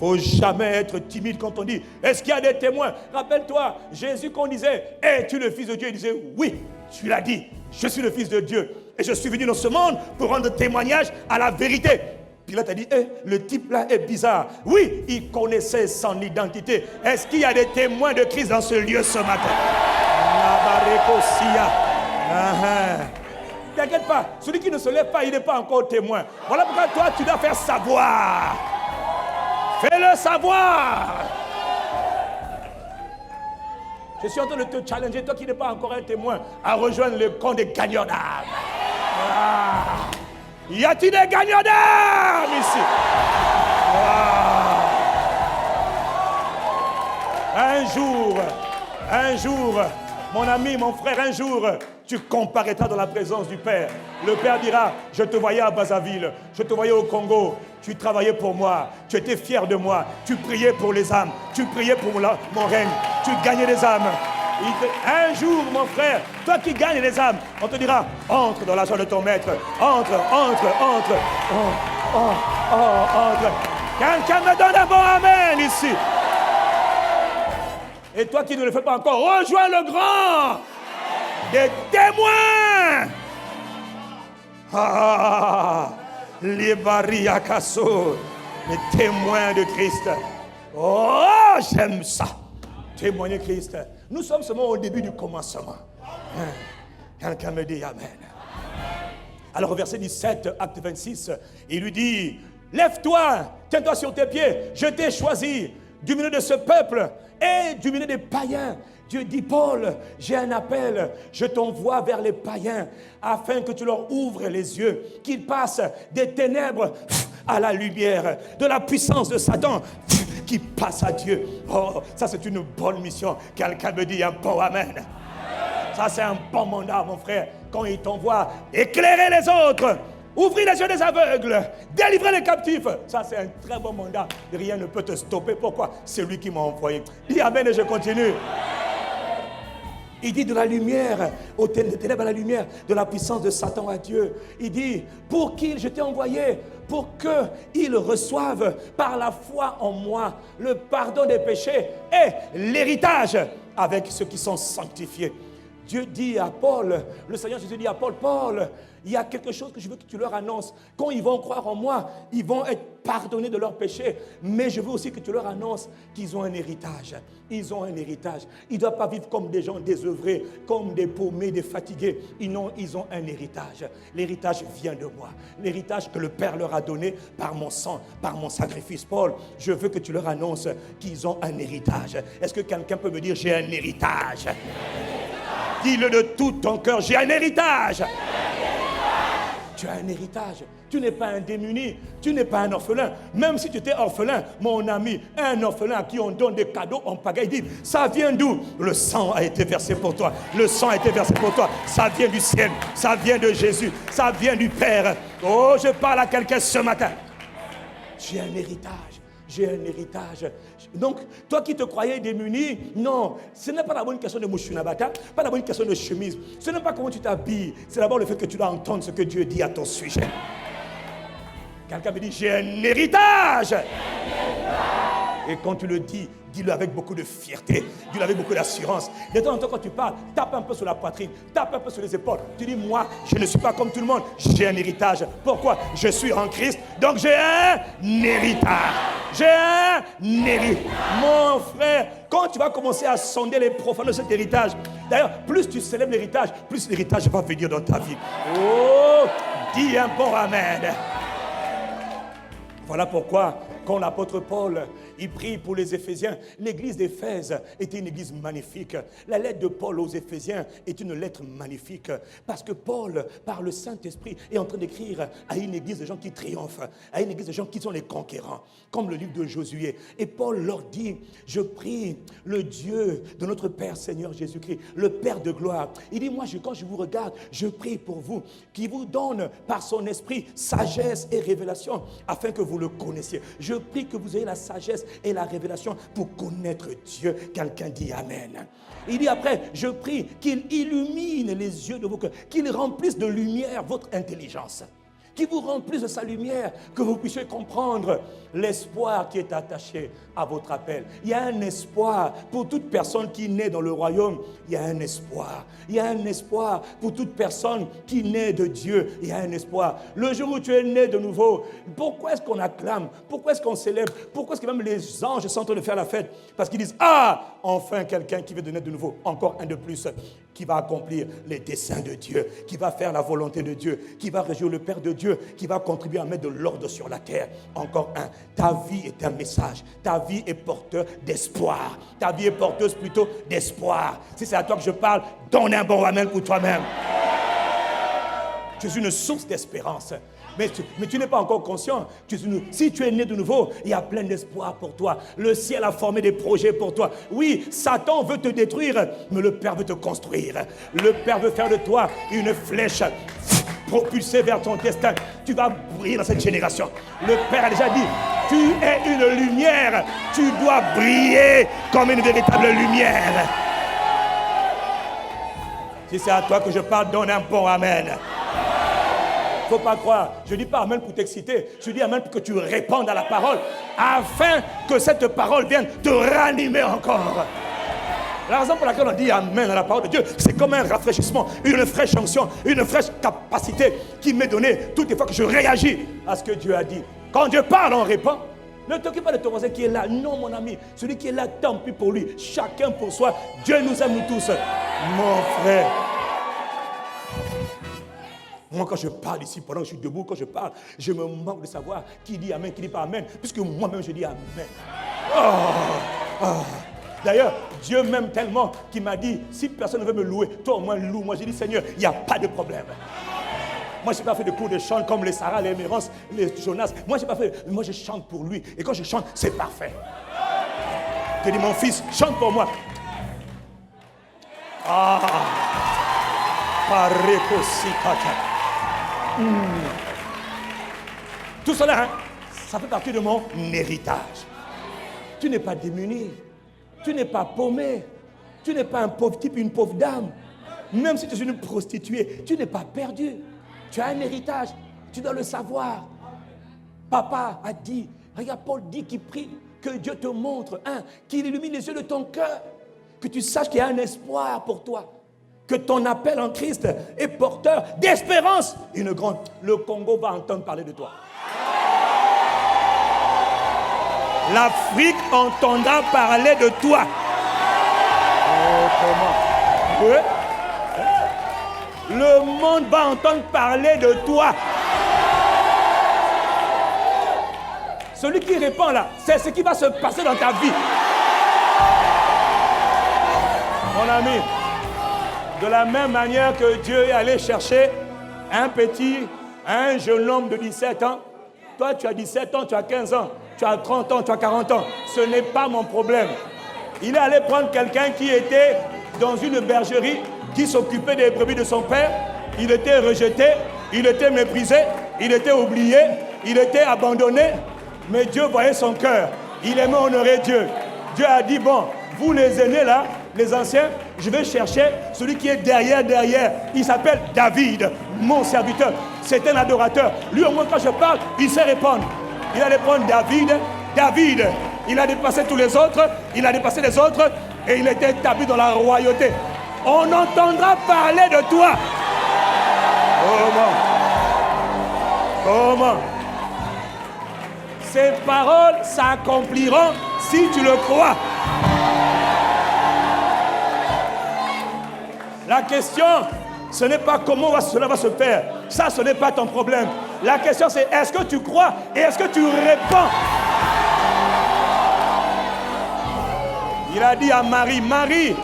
Il ne faut jamais être timide quand on dit « est-ce qu'il y a des témoins ?» Rappelle-toi, Jésus, quand on disait « es-tu le Fils de Dieu ?» Il disait « oui, tu l'as dit, je suis le Fils de Dieu. Et je suis venu dans ce monde pour rendre témoignage à la vérité. » Pilate a dit le type là est bizarre. Oui, il connaissait son identité. Est-ce qu'il y a des témoins de Christ dans ce lieu ce matin? T'inquiète pas, celui qui ne se lève pas, il n'est pas encore témoin. Voilà pourquoi toi, tu dois faire savoir. Fais-le savoir. Je suis en train de te challenger, toi qui n'es pas encore un témoin, à rejoindre le camp des gagnants d'âme. Y a-t-il des gagnants d'âme ici? Un jour, mon ami, mon frère, un jour, tu comparaîtras dans la présence du Père. Le Père dira, je te voyais à Brazzaville, je te voyais au Congo, tu travaillais pour moi, tu étais fier de moi, tu priais pour les âmes, tu priais pour mon règne, tu gagnais les âmes. Un jour, mon frère, toi qui gagnes les âmes, on te dira, entre dans la joie de ton maître, entre. Quelqu'un me donne un bon amen ici. Et toi qui ne le fais pas encore, rejoins le grand des témoins. Les Bariakaso, les témoins de Christ. Oh, j'aime ça. Témoigner Christ. Nous sommes seulement au début du commencement. Quelqu'un me dit amen. Alors, au verset 17, acte 26, il lui dit, lève-toi, tiens-toi sur tes pieds, je t'ai choisi du milieu de ce peuple et du milieu des païens. Dieu dit, Paul, j'ai un appel, je t'envoie vers les païens afin que tu leur ouvres les yeux, qu'ils passent des ténèbres à la lumière, de la puissance de Satan qui passe à Dieu. Oh, ça c'est une bonne mission. Quelqu'un me dit un bon amen. Ça c'est un bon mandat, mon frère, quand il t'envoie éclairer les autres, ouvrir les yeux des aveugles, délivrer les captifs. Ça c'est un très bon mandat. Rien ne peut te stopper. Pourquoi? C'est lui qui m'a envoyé. Dis amen et je continue. Il dit de la lumière, au ténèbres à la lumière, de la puissance de Satan à Dieu. Il dit, pour qui je t'ai envoyé, pour qu'ils reçoivent par la foi en moi le pardon des péchés et l'héritage avec ceux qui sont sanctifiés. Dieu dit à Paul, le Seigneur Jésus dit à Paul, Paul, il y a quelque chose que je veux que tu leur annonces. Quand ils vont croire en moi, ils vont être pardonnés de leurs péchés. Mais je veux aussi que tu leur annonces qu'ils ont un héritage. Ils ont un héritage. Ils ne doivent pas vivre comme des gens désœuvrés, comme des paumés, des fatigués. Ils ont un héritage. L'héritage vient de moi. L'héritage que le Père leur a donné par mon sang, par mon sacrifice. Paul, je veux que tu leur annonces qu'ils ont un héritage. Est-ce que quelqu'un peut me dire, j'ai un héritage? Dis-le de tout ton cœur, j'ai un héritage. Tu as un héritage. Tu n'es pas un démuni. Tu n'es pas un orphelin. Même si tu étais orphelin, mon ami, un orphelin à qui on donne des cadeaux en pagaille, dit, ça vient d'où? Le sang a été versé pour toi. Le sang a été versé pour toi. Ça vient du ciel. Ça vient de Jésus. Ça vient du Père. Oh, je parle à quelqu'un ce matin. J'ai un héritage. J'ai un héritage. Donc, toi qui te croyais démuni, non, ce n'est pas d'abord une question de mouchounabata, pas d'abord une question de chemise. Ce n'est pas comment tu t'habilles, c'est d'abord le fait que tu dois entendre ce que Dieu dit à ton sujet. Quelqu'un me dit, j'ai un héritage. Et quand tu le dis, dis-le avec beaucoup de fierté, dis-le avec beaucoup d'assurance. De temps en temps, quand tu parles, tape un peu sur la poitrine, tape un peu sur les épaules. Tu dis, moi, je ne suis pas comme tout le monde, j'ai un héritage. Pourquoi? Je suis en Christ, donc j'ai un héritage. J'ai un héritage. Mon frère, quand tu vas commencer à sonder les profonds de cet héritage, d'ailleurs, plus tu célèbres l'héritage, plus l'héritage va venir dans ta vie. Oh, dis un bon amen. Voilà pourquoi, quand l'apôtre Paul, il prie pour les Éphésiens, l'église d'Éphèse était une église magnifique. La lettre de Paul aux Éphésiens est une lettre magnifique. Parce que Paul, par le Saint-Esprit, est en train d'écrire à une église de gens qui triomphent, à une église de gens qui sont les conquérants, comme le livre de Josué. Et Paul leur dit, je prie le Dieu de notre Père Seigneur Jésus-Christ, le Père de gloire. Il dit, moi, quand je vous regarde, je prie pour vous, qui vous donne par son esprit sagesse et révélation, afin que vous le connaissiez. Je prie que vous ayez la sagesse et la révélation pour connaître Dieu. Quelqu'un dit amen. Il dit après, je prie qu'il illumine les yeux de vos cœurs, qu'il remplisse de lumière votre intelligence, qu'il vous remplisse de sa lumière, que vous puissiez comprendre l'espoir qui est attaché à votre appel. Il y a un espoir pour toute personne qui naît dans le royaume. Il y a un espoir. Il y a un espoir pour toute personne qui naît de Dieu. Il y a un espoir. Le jour où tu es né de nouveau, pourquoi est-ce qu'on acclame? Pourquoi est-ce qu'on célèbre? Pourquoi est-ce que même les anges sont en train de faire la fête? Parce qu'ils disent, ah, enfin quelqu'un qui veut donner de nouveau, encore un de plus, qui va accomplir les desseins de Dieu, qui va faire la volonté de Dieu, qui va réjouir le Père de Dieu, qui va contribuer à mettre de l'ordre sur la terre. Encore un. Ta vie est un message. Ta vie est porteur d'espoir. Ta vie est porteuse plutôt d'espoir. Si c'est à toi que je parle, donne un bon amen pour toi-même. Tu es une source d'espérance. Mais tu n'es pas encore conscient. Si tu es né de nouveau, il y a plein d'espoir pour toi. Le ciel a formé des projets pour toi. Oui, Satan veut te détruire, mais le Père veut te construire. Le Père veut faire de toi une flèche propulsée vers ton destin. Tu vas briller dans cette génération. Le Père a déjà dit, tu es une lumière. Tu dois briller comme une véritable lumière. Si c'est à toi que je parle, donne un bon amen. Il ne faut pas croire. Je ne dis pas amen pour t'exciter. Je dis amen pour que tu répandes à la parole, afin que cette parole vienne te ranimer encore. La raison pour laquelle on dit amen à la parole de Dieu, c'est comme un rafraîchissement, une fraîche onction, une fraîche capacité qui m'est donnée toutes les fois que je réagis à ce que Dieu a dit. Quand Dieu parle, on répond. Ne t'occupe pas de ton voisin qui est là. Non, mon ami. Celui qui est là, tant pis pour lui. Chacun pour soi. Dieu nous aime nous tous. Mon frère. Moi, quand je parle ici, pendant que je suis debout, quand je parle, je me moque de savoir qui dit Amen, qui dit pas Amen, puisque moi-même je dis Amen. D'ailleurs, Dieu m'aime tellement qu'il m'a dit, si personne ne veut me louer, toi au moins loue. Moi, j'ai dit, Seigneur, il n'y a pas de problème. Moi, je n'ai pas fait de cours de chant comme les Sarah, les Mérance, les Jonas. Moi, je n'ai pas fait. Moi, je chante pour lui. Et quand je chante, c'est parfait. Je dis, mon fils, chante pour moi. Tout cela, ça fait partie de mon héritage. Tu n'es pas démuni. Tu n'es pas paumé. Tu n'es pas un pauvre type, une pauvre dame. Même si tu es une prostituée, tu n'es pas perdu. Tu as un héritage. Tu dois le savoir. Papa a dit, regarde, Paul dit qu'il prie, que Dieu te montre, qu'il illumine les yeux de ton cœur, que tu saches qu'il y a un espoir pour toi, que ton appel en Christ est porteur d'espérance. Une grande. Le Congo va entendre parler de toi. L'Afrique entendra parler de toi. Comment? Le monde va entendre parler de toi. Celui qui répond là, c'est ce qui va se passer dans ta vie. Mon ami, de la même manière que Dieu est allé chercher un jeune homme de 17 ans, toi tu as 17 ans, tu as 15 ans, tu as 30 ans, tu as 40 ans, ce n'est pas mon problème. Il est allé prendre quelqu'un qui était dans une bergerie, qui s'occupait des brebis de son père. Il était rejeté, il était méprisé, il était oublié, il était abandonné. Mais Dieu voyait son cœur. Il aimait honorer Dieu. Dieu a dit, bon, vous les aînés là, les anciens, je vais chercher celui qui est derrière. Il s'appelle David, mon serviteur. C'est un adorateur. Lui, au moins, quand je parle, il sait répondre. Il allait prendre David. Il a dépassé tous les autres. Il a dépassé les autres. Et il était établi dans la royauté. On entendra parler de toi. Comment? Ces paroles s'accompliront si tu le crois. La question, ce n'est pas comment cela va se faire. Ça, ce n'est pas ton problème. La question, c'est est-ce que tu crois et est-ce que tu réponds? Il a dit à Marie, Marie,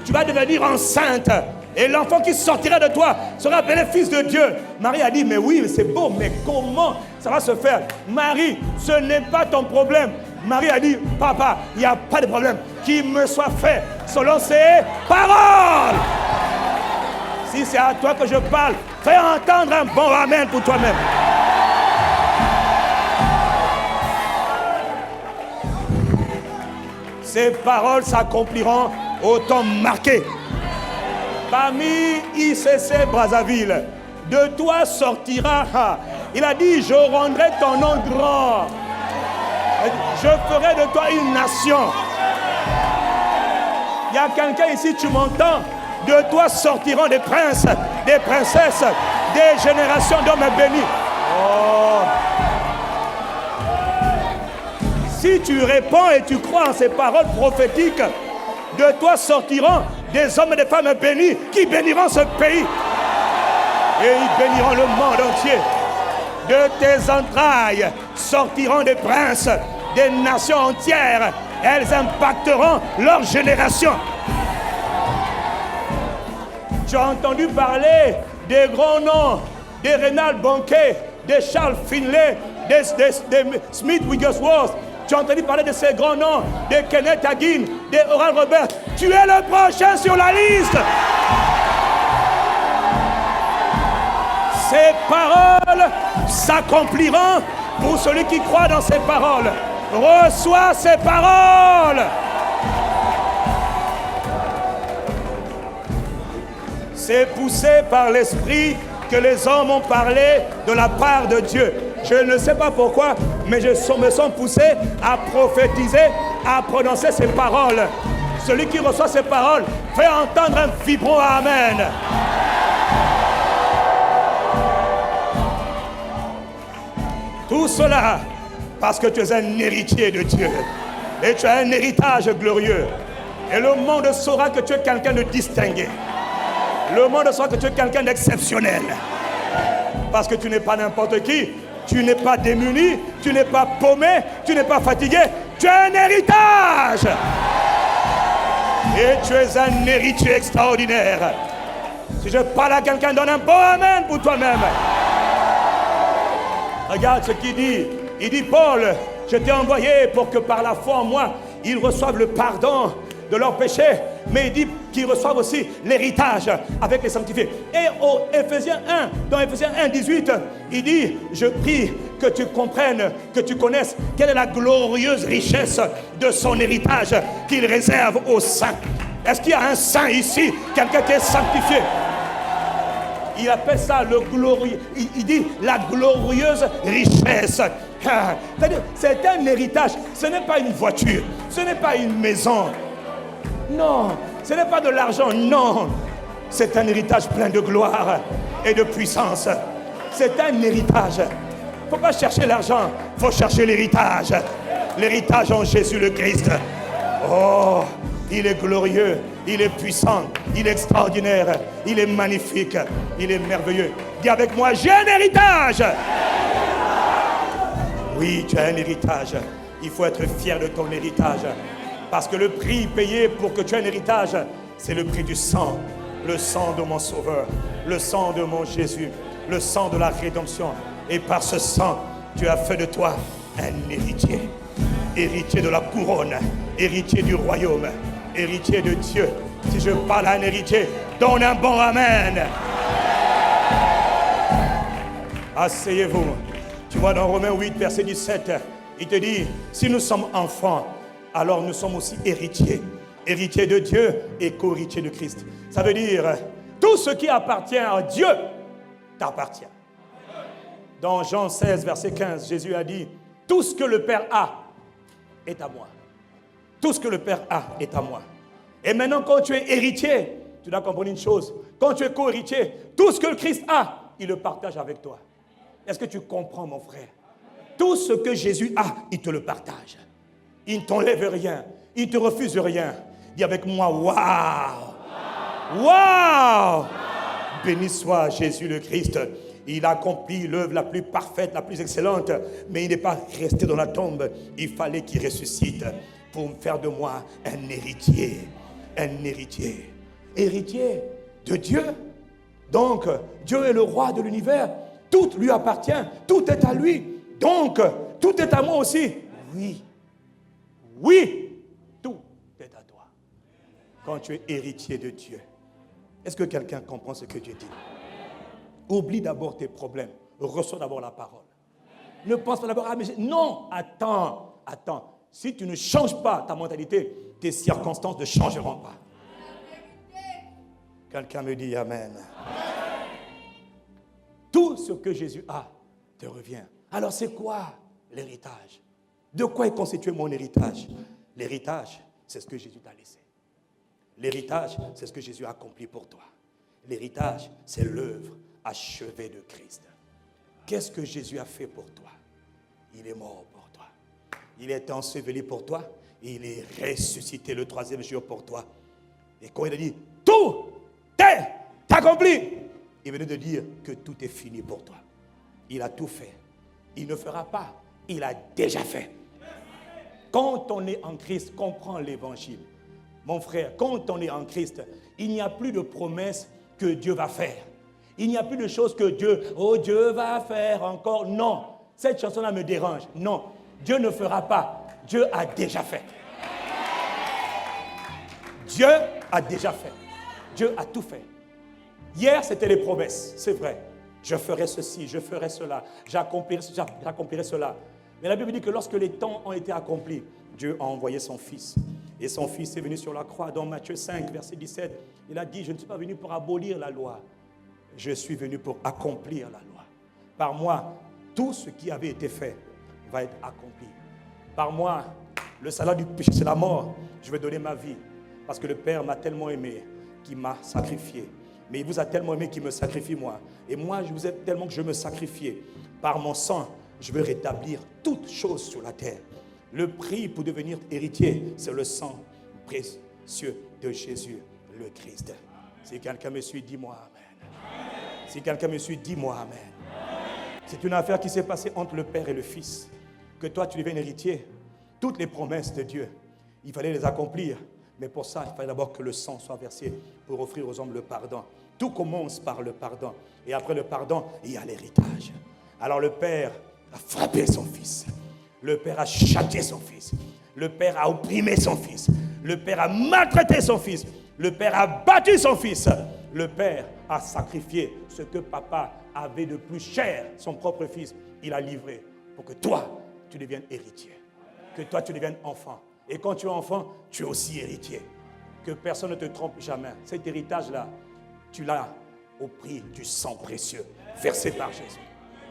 tu vas devenir enceinte. Et l'enfant qui sortira de toi sera appelé fils de Dieu. Marie a dit, mais oui, c'est beau, mais comment ça va se faire? Marie, ce n'est pas ton problème. Marie a dit, papa, il n'y a pas de problème. Qu'il me soit fait selon ses paroles. Si c'est à toi que je parle, fais entendre un bon amen pour toi-même. Ces paroles s'accompliront au temps marqué. Parmi ICC Brazzaville, de toi sortira. Il a dit, je rendrai ton nom grand. Je ferai de toi une nation. Il y a quelqu'un ici, tu m'entends? De toi sortiront des princes, des princesses, des générations d'hommes bénis. Si tu réponds et tu crois en ces paroles prophétiques, de toi sortiront des hommes et des femmes bénis qui béniront ce pays. Et ils béniront le monde entier. De tes entrailles sortiront des princes, des nations entières. Elles impacteront leur génération. Tu as entendu parler des grands noms, des Reinald Bonnke, des Charles Finlay, des Smith Wigglesworth. Tu as entendu parler de ces grands noms, de Kenneth Hagin, de Oral Roberts. Tu es le prochain sur la liste. Ces paroles s'accompliront pour celui qui croit dans ces paroles. Reçois ces paroles. C'est poussé par l'Esprit que les hommes ont parlé de la part de Dieu. Je ne sais pas pourquoi, mais je me sens poussé à prophétiser, à prononcer ces paroles. Celui qui reçoit ces paroles fait entendre un vibrant Amen. Tout cela parce que tu es un héritier de Dieu. Et tu as un héritage glorieux. Et le monde saura que tu es quelqu'un de distingué. Le monde saura que tu es quelqu'un d'exceptionnel. Parce que tu n'es pas n'importe qui. Tu n'es pas démuni. Tu n'es pas paumé. Tu n'es pas fatigué. Tu as un héritage. Et tu es un héritier extraordinaire. Si je parle à quelqu'un, donne un bon amen pour toi-même. Regarde ce qu'il dit. Il dit, Paul, je t'ai envoyé pour que par la foi en moi, ils reçoivent le pardon de leurs péchés. Mais il dit qu'ils reçoivent aussi l'héritage avec les sanctifiés. Et au Éphésiens 1, dans Éphésiens 1, 18, il dit, je prie que tu comprennes, que tu connaisses quelle est la glorieuse richesse de son héritage qu'il réserve aux saints. Est-ce qu'il y a un saint ici, quelqu'un qui est sanctifié? Il appelle ça le glorieux. Il dit la glorieuse richesse. C'est un héritage. Ce n'est pas une voiture. Ce n'est pas une maison. Non. Ce n'est pas de l'argent. Non. C'est un héritage plein de gloire et de puissance. C'est un héritage. Il ne faut pas chercher l'argent. Il faut chercher l'héritage. L'héritage en Jésus le Christ. Oh, il est glorieux. Il est puissant, il est extraordinaire, il est magnifique, il est merveilleux. Dis avec moi, j'ai un héritage. Oui, tu as un héritage. Il faut être fier de ton héritage. Parce que le prix payé pour que tu aies un héritage, c'est le prix du sang. Le sang de mon Sauveur, le sang de mon Jésus, le sang de la rédemption. Et par ce sang, tu as fait de toi un héritier. Héritier de la couronne, héritier du royaume. Héritier de Dieu. Si je parle à un héritier, donne un bon amen. Asseyez-vous. Tu vois dans Romains 8, verset 17, il te dit, si nous sommes enfants, alors nous sommes aussi héritiers. Héritiers de Dieu et co-héritiers de Christ. Ça veut dire, tout ce qui appartient à Dieu t'appartient. Dans Jean 16, verset 15, Jésus a dit, tout ce que le Père a est à moi. Tout ce que le Père a est à moi. Et maintenant, quand tu es héritier, tu dois comprendre une chose. Quand tu es co-héritier, tout ce que le Christ a, il le partage avec toi. Est-ce que tu comprends, mon frère? Tout ce que Jésus a, il te le partage. Il ne t'enlève rien. Il ne te refuse rien. Dis avec moi, waouh! Waouh! Béni soit Jésus le Christ. Il a accompli l'œuvre la plus parfaite, la plus excellente. Mais il n'est pas resté dans la tombe. Il fallait qu'il ressuscite pour me faire de moi un héritier. Un héritier. Héritier de Dieu. Donc, Dieu est le roi de l'univers. Tout lui appartient. Tout est à lui. Donc, tout est à moi aussi. Oui. Oui. Tout est à toi. Quand tu es héritier de Dieu. Est-ce que quelqu'un comprend ce que Dieu dit? Oublie d'abord tes problèmes. Reçois d'abord la parole. Ne pense pas d'abord, ah mais non, attends. Si tu ne changes pas ta mentalité, tes circonstances ne changeront pas. Quelqu'un me dit amen. Tout ce que Jésus a te revient. Alors c'est quoi l'héritage? De quoi est constitué mon héritage? L'héritage, c'est ce que Jésus t'a laissé. L'héritage, c'est ce que Jésus a accompli pour toi. L'héritage, c'est l'œuvre achevée de Christ. Qu'est-ce que Jésus a fait pour toi? Il est mort pour toi. Il est enseveli pour toi. Il est ressuscité le 3e jour pour toi. Et quand il a dit, tout est accompli, il venait de dire que tout est fini pour toi. Il a tout fait. Il ne fera pas. Il a déjà fait. Quand on est en Christ, comprends l'évangile. Mon frère, quand on est en Christ, il n'y a plus de promesses que Dieu va faire. Il n'y a plus de choses que Dieu va faire encore. Non, cette chanson-là me dérange. Non, Dieu ne fera pas. Dieu a déjà fait. Dieu a déjà fait. Dieu a tout fait. Hier, c'était les promesses, c'est vrai. Je ferai ceci, je ferai cela, j'accomplirai cela. Mais la Bible dit que lorsque les temps ont été accomplis, Dieu a envoyé son Fils. Et son Fils est venu sur la croix. Dans Matthieu 5, verset 17, il a dit, je ne suis pas venu pour abolir la loi. Je suis venu pour accomplir la loi. Par moi, tout ce qui avait été fait va être accompli. Par moi, le salaire du péché, c'est la mort. Je vais donner ma vie. Parce que le Père m'a tellement aimé qu'il m'a sacrifié. Mais il vous a tellement aimé qu'il me sacrifie moi. Et moi, je vous aime tellement que je me sacrifiais. Par mon sang, je veux rétablir toutes choses sur la terre. Le prix pour devenir héritier, c'est le sang précieux de Jésus le Christ. Si quelqu'un me suit, dis-moi Amen. Si quelqu'un me suit, dis-moi Amen. C'est une affaire qui s'est passée entre le Père et le Fils. Que toi, tu deviennes héritier. Toutes les promesses de Dieu, il fallait les accomplir. Mais pour ça, il fallait d'abord que le sang soit versé pour offrir aux hommes le pardon. Tout commence par le pardon. Et après le pardon, il y a l'héritage. Alors le Père a frappé son Fils. Le Père a châtié son Fils. Le Père a opprimé son Fils. Le Père a maltraité son Fils. Le Père a battu son Fils. Le Père a sacrifié ce que papa avait de plus cher, son propre Fils. Il a livré pour que toi, tu deviennes héritier. Que toi, tu deviennes enfant. Et quand tu es enfant, tu es aussi héritier. Que personne ne te trompe jamais. Cet héritage-là, tu l'as au prix du sang précieux versé par Jésus.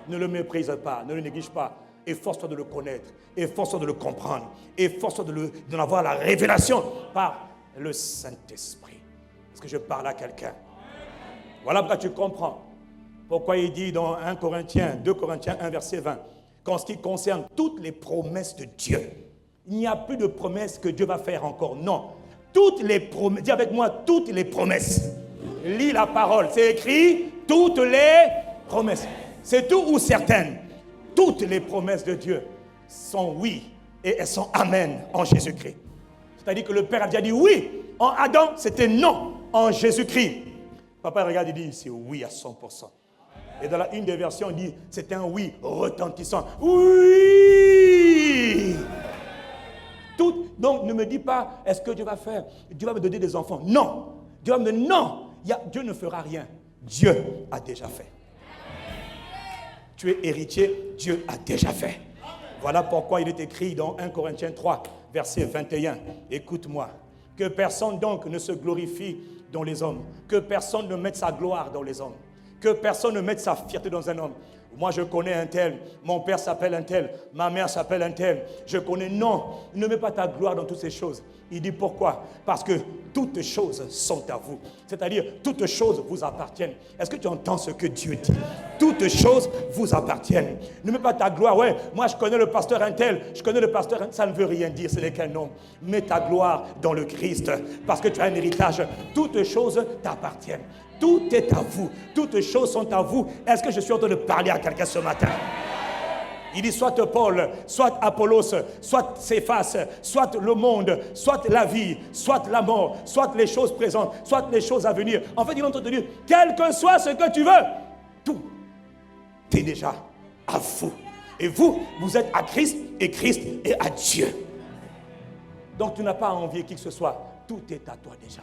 Ne le méprise pas, ne le néglige pas. Efforce-toi de le connaître, efforce-toi de le comprendre, efforce-toi d'en avoir la révélation par le Saint-Esprit. Est-ce que je parle à quelqu'un? Voilà pourquoi tu comprends. Pourquoi il dit dans 2 Corinthiens 1, verset 20, qu'en ce qui concerne toutes les promesses de Dieu, il n'y a plus de promesses que Dieu va faire encore. Non. Toutes les promesses, dis avec moi, toutes les promesses. Lis la parole, c'est écrit, toutes les promesses. C'est tout ou certaines? Toutes les promesses de Dieu sont oui et elles sont amen en Jésus-Christ. C'est-à-dire que le Père a déjà dit oui. En Adam, c'était non en Jésus-Christ. Papa regarde et dit, c'est oui à 100%. Et dans une des versions, on dit, c'est un oui retentissant. Oui! Tout, donc ne me dis pas, est-ce que Dieu va faire? Dieu va me donner des enfants. Non. Dieu va me dire, non. Dieu ne fera rien. Dieu a déjà fait. Tu es héritier, Dieu a déjà fait. Voilà pourquoi il est écrit dans 1 Corinthiens 3, verset 21. Écoute-moi. Que personne donc ne se glorifie dans les hommes. Que personne ne mette sa gloire dans les hommes. Que personne ne mette sa fierté dans un homme. Moi, je connais un tel. Mon père s'appelle un tel. Ma mère s'appelle un tel. Je connais. Non, ne mets pas ta gloire dans toutes ces choses. Il dit pourquoi? Parce que toutes choses sont à vous. C'est-à-dire, toutes choses vous appartiennent. Est-ce que tu entends ce que Dieu dit? Toutes choses vous appartiennent. Ne mets pas ta gloire. Ouais, moi, je connais le pasteur un tel. Je connais le pasteur un tel. Ça ne veut rien dire. Ce n'est qu'un nom. Mets ta gloire dans le Christ. Parce que tu as un héritage. Toutes choses t'appartiennent. Tout est à vous. Toutes choses sont à vous. Est-ce que je suis en train de parler à quelqu'un ce matin? Il dit soit Paul, soit Apollos, soit Céphas, soit le monde, soit la vie, soit la mort, soit les choses présentes, soit les choses à venir. En fait, il est en train de dire, quel que soit ce que tu veux, tout est déjà à vous. Et vous, vous êtes à Christ et Christ est à Dieu. Donc tu n'as pas à envier qui que ce soit. Tout est à toi déjà.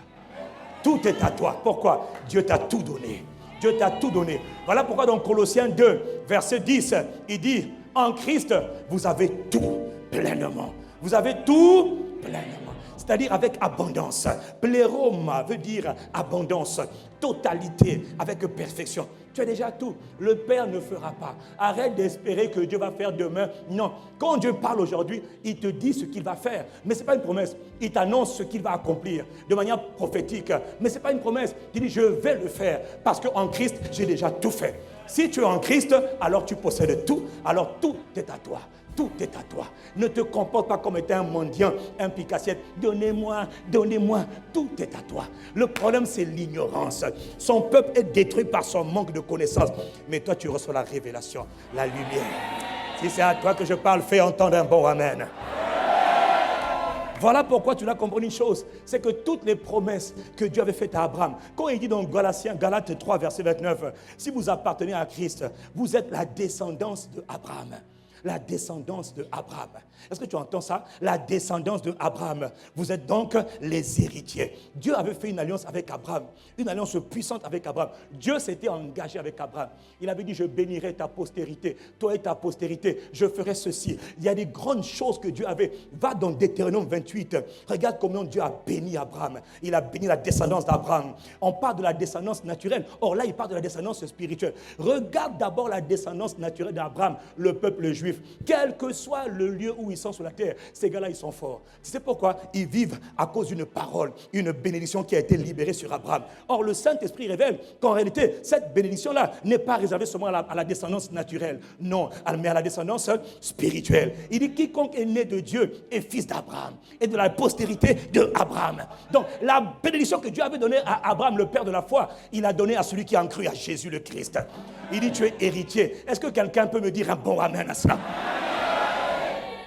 Tout est à toi. Pourquoi? Dieu t'a tout donné. Dieu t'a tout donné. Voilà pourquoi dans Colossiens 2, verset 10, il dit, en Christ, vous avez tout pleinement. Vous avez tout pleinement. C'est-à-dire avec abondance. Pléroma veut dire abondance, totalité, avec perfection. Tu as déjà tout. Le Père ne fera pas. Arrête d'espérer que Dieu va faire demain. Non. Quand Dieu parle aujourd'hui, il te dit ce qu'il va faire. Mais ce n'est pas une promesse. Il t'annonce ce qu'il va accomplir de manière prophétique. Mais ce n'est pas une promesse. Il dit, je vais le faire. Parce qu'en Christ, j'ai déjà tout fait. Si tu es en Christ, alors tu possèdes tout. Alors tout est à toi. Tout est à toi. Ne te comporte pas comme étant un mendiant, un picassiette. Donnez-moi, donnez-moi. Tout est à toi. Le problème, c'est l'ignorance. Son peuple est détruit par son manque de connaissance. Mais toi, tu reçois la révélation, la lumière. Si c'est à toi que je parle, fais entendre un bon amen. Voilà pourquoi tu dois comprendre une chose. C'est que toutes les promesses que Dieu avait faites à Abraham, quand il dit dans Galates 3, verset 29, si vous appartenez à Christ, vous êtes la descendance d'Abraham. La descendance de Abraham. Est-ce que tu entends ça? La descendance de Abraham. Vous êtes donc les héritiers. Dieu avait fait une alliance avec Abraham. Une alliance puissante avec Abraham. Dieu s'était engagé avec Abraham. Il avait dit, je bénirai ta postérité. Toi et ta postérité, je ferai ceci. Il y a des grandes choses que Dieu avait. Va dans Deutéronome 28. Regarde comment Dieu a béni Abraham. Il a béni la descendance d'Abraham. On parle de la descendance naturelle. Or là, il parle de la descendance spirituelle. Regarde d'abord la descendance naturelle d'Abraham, le peuple juif. Juifs, quel que soit le lieu où ils sont sur la terre, ces gars-là, ils sont forts. Tu sais pourquoi? Ils vivent à cause d'une parole, une bénédiction qui a été libérée sur Abraham. Or, le Saint-Esprit révèle qu'en réalité, cette bénédiction-là n'est pas réservée seulement à la descendance naturelle, non, mais à la descendance spirituelle. Il dit, quiconque est né de Dieu est fils d'Abraham et de la postérité d'Abraham. Donc, la bénédiction que Dieu avait donnée à Abraham, le père de la foi, il a donné à celui qui a cru à Jésus le Christ. Il dit, tu es héritier. Est-ce que quelqu'un peut me dire un bon amen à cela?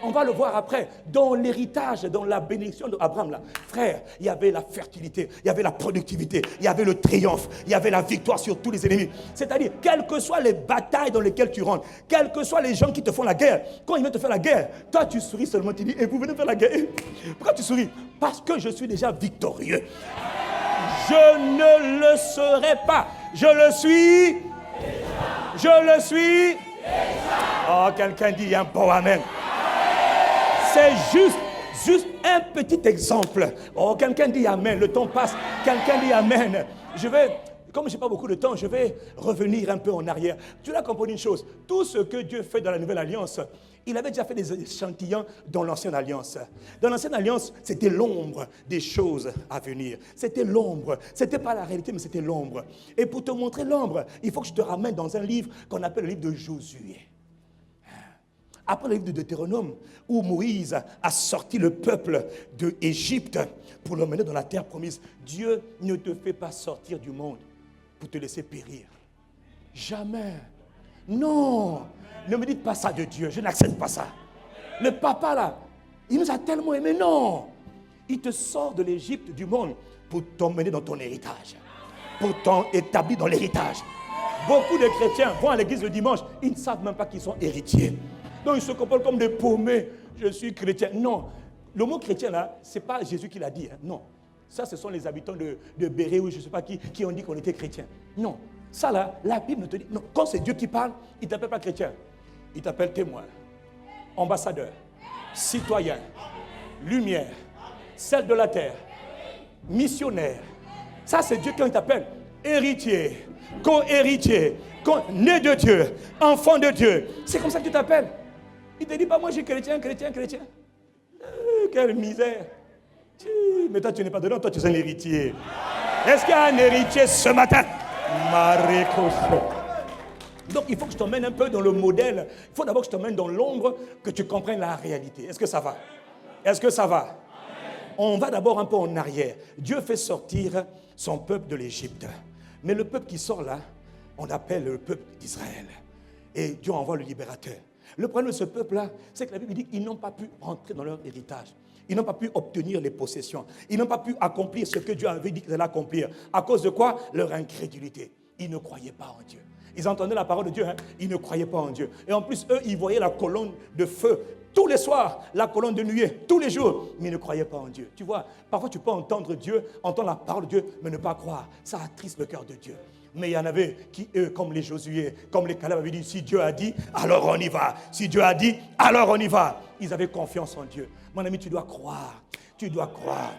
On va le voir après. Dans l'héritage, dans la bénédiction d'Abraham, là, frère, il y avait la fertilité, il y avait la productivité, il y avait le triomphe, il y avait la victoire sur tous les ennemis. C'est-à-dire, quelles que soient les batailles dans lesquelles tu rentres, quels que soient les gens qui te font la guerre, quand ils viennent te faire la guerre, toi tu souris seulement, tu dis, et vous venez faire la guerre. Pourquoi tu souris? Parce que je suis déjà victorieux. Je ne le serai pas. Je le suis. Je le suis. Oh, quelqu'un dit un bon amen. C'est juste un petit exemple. Oh, quelqu'un dit amen. Le temps passe. Quelqu'un dit amen. Comme je n'ai pas beaucoup de temps, je vais revenir un peu en arrière. Tu dois comprendre une chose. Tout ce que Dieu fait dans la Nouvelle Alliance, il avait déjà fait des échantillons dans l'Ancienne Alliance. Dans l'Ancienne Alliance, c'était l'ombre des choses à venir. C'était l'ombre. Ce n'était pas la réalité, mais c'était l'ombre. Et pour te montrer l'ombre, il faut que je te ramène dans un livre qu'on appelle le livre de Josué. Après le livre de Deutéronome, où Moïse a sorti le peuple d'Égypte pour l'emmener dans la terre promise. Dieu ne te fait pas sortir du monde pour te laisser périr. Jamais. Non. Ne me dites pas ça de Dieu. Je n'accepte pas ça. Le papa là, il nous a tellement aimés. Non. Il te sort de l'Égypte, du monde, pour t'emmener dans ton héritage. Pour t'établir dans l'héritage. Beaucoup de chrétiens vont à l'église le dimanche. Ils ne savent même pas qu'ils sont héritiers. Donc ils se comportent comme des paumés. Je suis chrétien. Non. Le mot chrétien là, ce n'est pas Jésus qui l'a dit. Hein. Non. Ça, ce sont les habitants de Béret ou je ne sais pas qui ont dit qu'on était chrétien. Non. Ça là, la Bible ne te dit... Non. Quand c'est Dieu qui parle, il ne t'appelle pas chrétien. Il t'appelle témoin, ambassadeur, citoyen, lumière, sel de la terre, missionnaire. Ça, c'est Dieu qui t'appelle héritier, co-héritier, né de Dieu, enfant de Dieu. C'est comme ça que tu t'appelles. Il ne te dit pas, moi, je suis chrétien. Quelle misère. Mais toi, tu n'es pas dedans, toi, tu es un héritier. Est-ce qu'il y a un héritier ce matin? Donc, il faut que je t'emmène un peu dans le modèle. Il faut d'abord que je t'emmène dans l'ombre, que tu comprennes la réalité. Est-ce que ça va? Est-ce que ça va? On va d'abord un peu en arrière. Dieu fait sortir son peuple de l'Égypte. Mais le peuple qui sort là, on l'appelle le peuple d'Israël. Et Dieu envoie le libérateur. Le problème de ce peuple-là, c'est que la Bible dit qu'ils n'ont pas pu rentrer dans leur héritage. Ils n'ont pas pu obtenir les possessions. Ils n'ont pas pu accomplir ce que Dieu avait dit qu'ils allaient accomplir. À cause de quoi? Leur incrédulité. Ils ne croyaient pas en Dieu. Ils entendaient la parole de Dieu, hein? Ils ne croyaient pas en Dieu. Et en plus, eux, ils voyaient la colonne de feu tous les soirs, la colonne de nuée, tous les jours, mais ils ne croyaient pas en Dieu. Tu vois, parfois tu peux entendre Dieu, entendre la parole de Dieu, mais ne pas croire. Ça attriste le cœur de Dieu. Mais il y en avait qui, eux, comme les Josué, comme les Caleb, avaient dit, si Dieu a dit, alors on y va. Si Dieu a dit, alors on y va. Ils avaient confiance en Dieu. Mon ami, tu dois croire. Tu dois croire.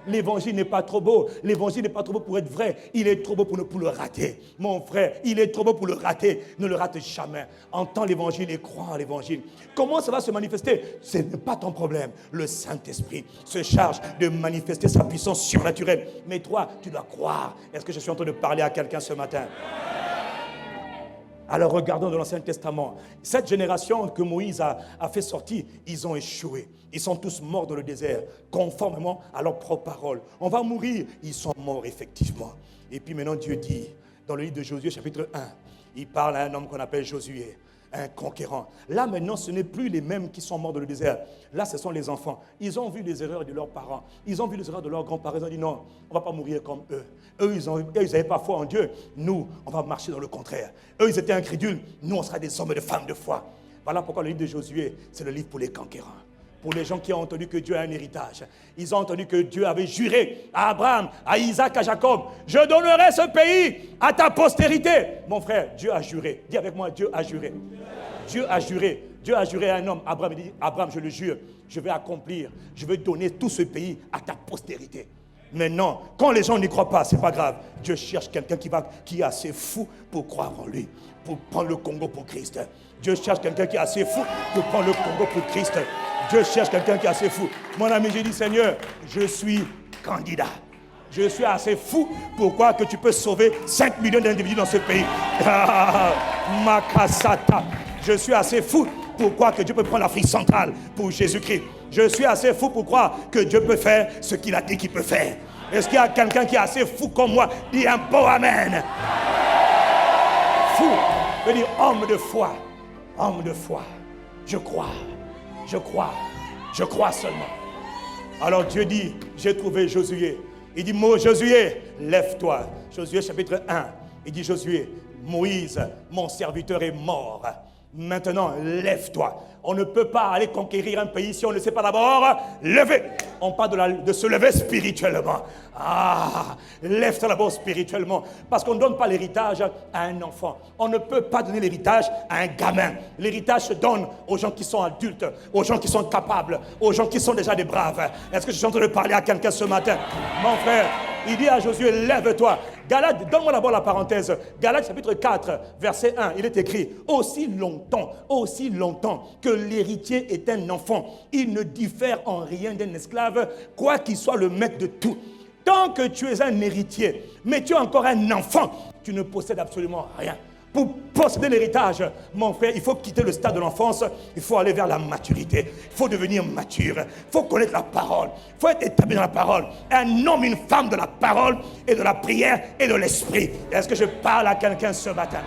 L'évangile n'est pas trop beau. L'évangile n'est pas trop beau pour être vrai. Il est trop beau pour le rater. Mon frère, il est trop beau pour le rater. Ne le rate jamais. Entends l'évangile et crois en l'évangile. Comment ça va se manifester? Ce n'est pas ton problème. Le Saint-Esprit se charge de manifester sa puissance surnaturelle. Mais toi, tu dois croire. Est-ce que je suis en train de parler à quelqu'un ce matin? Alors regardons dans l'Ancien Testament. Cette génération que Moïse a fait sortir, ils ont échoué. Ils sont tous morts dans le désert, conformément à leur propre parole. On va mourir. Ils sont morts effectivement. Et puis maintenant Dieu dit, dans le livre de Josué chapitre 1, il parle à un homme qu'on appelle Josué, un conquérant. Là maintenant, ce n'est plus les mêmes qui sont morts dans le désert. Là, ce sont les enfants. Ils ont vu les erreurs de leurs parents. Ils ont vu les erreurs de leurs grands-parents. Ils ont dit non, on ne va pas mourir comme eux. Eux, ils n'avaient pas foi en Dieu. Nous, on va marcher dans le contraire. Eux, ils étaient incrédules. Nous, on sera des hommes et des femmes de foi. Voilà pourquoi le livre de Josué, c'est le livre pour les conquérants. Pour les gens qui ont entendu que Dieu a un héritage. Ils ont entendu que Dieu avait juré à Abraham, à Isaac, à Jacob, je donnerai ce pays à ta postérité. Mon frère, Dieu a juré. Dis avec moi, Dieu a juré. Dieu a juré. Dieu a juré à un homme. Abraham dit, Abraham, je le jure, je vais accomplir, je vais donner tout ce pays à ta postérité. Mais non, quand les gens n'y croient pas, c'est pas grave. Dieu cherche quelqu'un qui est assez fou pour croire en lui, pour prendre le Congo pour Christ. Dieu cherche quelqu'un qui est assez fou pour prendre le Congo pour Christ. Dieu cherche quelqu'un qui est assez fou. Mon ami, j'ai dit, Seigneur, je suis candidat. Je suis assez fou pour croire que tu peux sauver 5 millions d'individus dans ce pays. Makasata. Je suis assez fou pour croire que Dieu peut prendre l'Afrique centrale pour Jésus-Christ. Je suis assez fou pour croire que Dieu peut faire ce qu'il a dit qu'il peut faire. Est-ce qu'il y a quelqu'un qui est assez fou comme moi? Dis un beau amen. Fou, je veux dire homme de foi. Homme de foi. Je crois seulement. Alors Dieu dit, j'ai trouvé Josué. Il dit, Josué, lève-toi. Josué chapitre 1. Il dit, Josué, Moïse, mon serviteur est mort. Maintenant, lève-toi. On ne peut pas aller conquérir un pays si on ne sait pas d'abord lever. On parle de se lever spirituellement. Lève-toi d'abord spirituellement. Parce qu'on ne donne pas l'héritage à un enfant. On ne peut pas donner l'héritage à un gamin. L'héritage se donne aux gens qui sont adultes, aux gens qui sont capables, aux gens qui sont déjà des braves. Est-ce que je suis en train de parler à quelqu'un ce matin? Mon frère, il dit à Josué, lève-toi. Galates, donne-moi d'abord la parenthèse. Galates chapitre 4, verset 1, il est écrit, aussi longtemps que l'héritier est un enfant, il ne diffère en rien d'un esclave, quoi qu'il soit le maître de tout. Tant que tu es un héritier, mais tu es encore un enfant, tu ne possèdes absolument rien. Pour posséder l'héritage, mon frère, il faut quitter le stade de l'enfance, il faut aller vers la maturité, il faut devenir mature, il faut connaître la parole, il faut être établi dans la parole. Un homme, une femme de la parole et de la prière et de l'esprit. Est-ce que je parle à quelqu'un ce matin?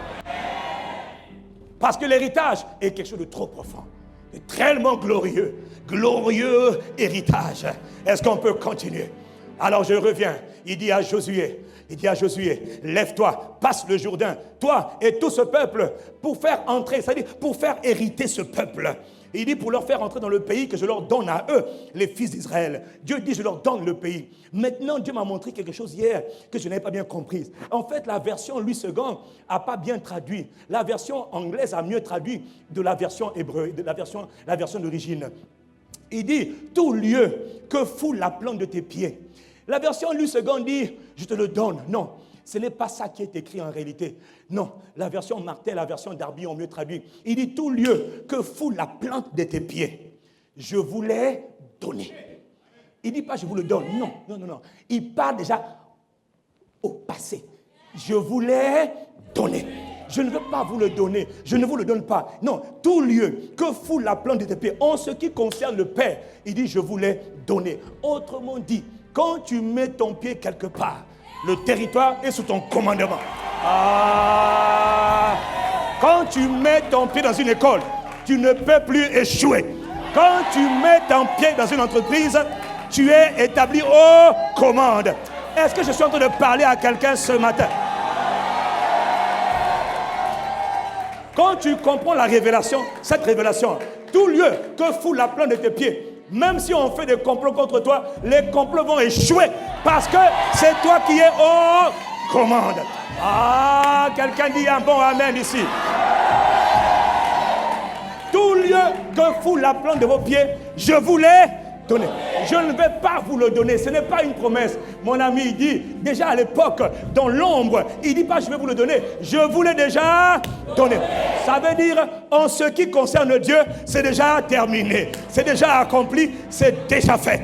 Parce que l'héritage est quelque chose de trop profond, de tellement glorieux, glorieux héritage. Est-ce qu'on peut continuer? Alors je reviens, il dit à Josué, lève-toi, passe le Jourdain, toi et tout ce peuple, pour faire entrer, c'est-à-dire pour faire hériter ce peuple. Il dit pour leur faire entrer dans le pays que je leur donne à eux, les fils d'Israël. Dieu dit je leur donne le pays. Maintenant, Dieu m'a montré quelque chose hier que je n'avais pas bien compris. En fait, la version Louis II n'a pas bien traduit. La version anglaise a mieux traduit de la version hébreu, de la version d'origine. Il dit tout lieu que foule la plante de tes pieds. La version Louis II dit, je te le donne. Non, ce n'est pas ça qui est écrit en réalité. Non, la version Martel, la version Darby ont mieux traduit. Il dit, tout lieu que foule la plante de tes pieds, je vous l'ai donné. Il ne dit pas, je vous le donne. Non. Il parle déjà au passé. Je vous l'ai donné. Je ne veux pas vous le donner. Je ne vous le donne pas. Non, tout lieu que foule la plante de tes pieds, en ce qui concerne le Père, il dit, je vous l'ai donné. Autrement dit, quand tu mets ton pied quelque part, le territoire est sous ton commandement. Quand tu mets ton pied dans une école, tu ne peux plus échouer. Quand tu mets ton pied dans une entreprise, tu es établi aux commandes. Est-ce que je suis en train de parler à quelqu'un ce matin? Quand tu comprends la révélation, cette révélation, tout lieu que foule la plante de tes pieds, même si on fait des complots contre toi, les complots vont échouer parce que c'est toi qui es aux commandes. Quelqu'un dit un bon amen ici. Tout lieu que foule la plante de vos pieds, je vous l'ai donné. Je ne vais pas vous le donner, ce n'est pas une promesse. Mon ami, il dit, déjà à l'époque, dans l'ombre, il ne dit pas je vais vous le donner, je vous l'ai déjà donné. Ça veut dire, en ce qui concerne Dieu, c'est déjà terminé, c'est déjà accompli, c'est déjà fait.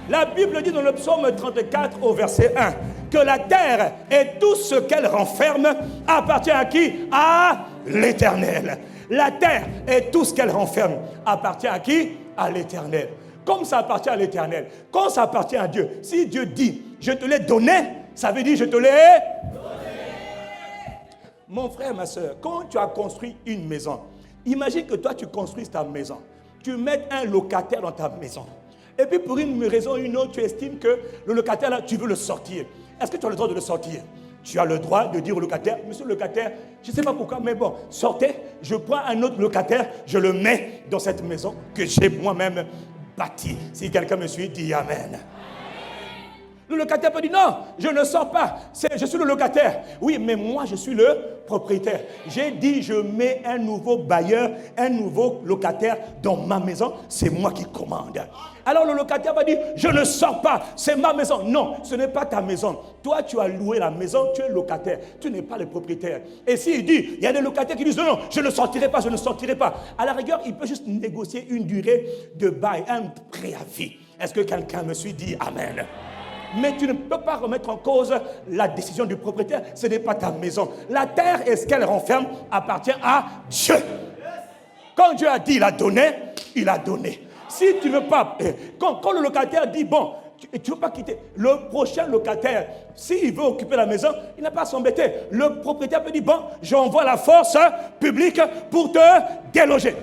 La Bible dit dans le psaume 34 au verset 1, que la terre et tout ce qu'elle renferme appartient à qui? À l'Éternel. La terre et tout ce qu'elle renferme appartient à qui? À l'Éternel. Comme ça appartient à l'Éternel, quand ça appartient à Dieu, si Dieu dit, je te l'ai donné, ça veut dire je te l'ai donné. Mon frère, ma soeur, quand tu as construit une maison, imagine que toi tu construises ta maison, tu mets un locataire dans ta maison, et puis pour une raison ou une autre, tu estimes que le locataire là, tu veux le sortir. Est-ce que tu as le droit de le sortir? Tu as le droit de dire au locataire, monsieur le locataire, je ne sais pas pourquoi, mais bon, sortez, je prends un autre locataire, je le mets dans cette maison que j'ai moi-même bâti. Si quelqu'un me suit, dit Amen. Le locataire peut dire non, je ne sors pas, je suis le locataire. Oui, mais moi je suis le propriétaire. J'ai dit je mets un nouveau bailleur, un nouveau locataire dans ma maison, c'est moi qui commande. Alors le locataire va dire je ne sors pas, c'est ma maison. Non, ce n'est pas ta maison. Toi tu as loué la maison, tu es locataire, tu n'es pas le propriétaire. Et s'il dit, il y a des locataires qui disent non, non, je ne sortirai pas, je ne sortirai pas. À la rigueur, il peut juste négocier une durée de bail, un préavis. Est-ce que quelqu'un me suit? Dit amen. Mais tu ne peux pas remettre en cause la décision du propriétaire. Ce n'est pas ta maison. La terre et ce qu'elle renferme appartient à Dieu. Quand Dieu a dit, il a donné, il a donné. Si tu ne veux pas, quand le locataire dit, bon, tu ne veux pas quitter, le prochain locataire, s'il veut occuper la maison, il n'a pas à s'embêter. Le propriétaire peut dire, bon, j'envoie la force publique pour te déloger.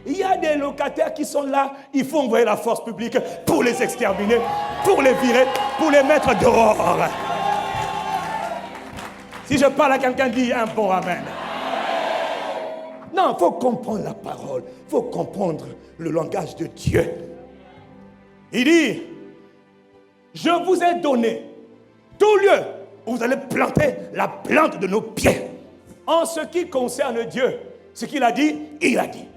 Il y a des locataires qui sont là, il faut envoyer la force publique pour les exterminer, pour les virer, pour les mettre dehors. Si je parle à quelqu'un, dis un bon amen. Non, il faut comprendre la parole, il faut comprendre le langage de Dieu. Il dit, je vous ai donné tout lieu où vous allez planter la plante de nos pieds. En ce qui concerne Dieu, ce qu'il a dit, il a dit.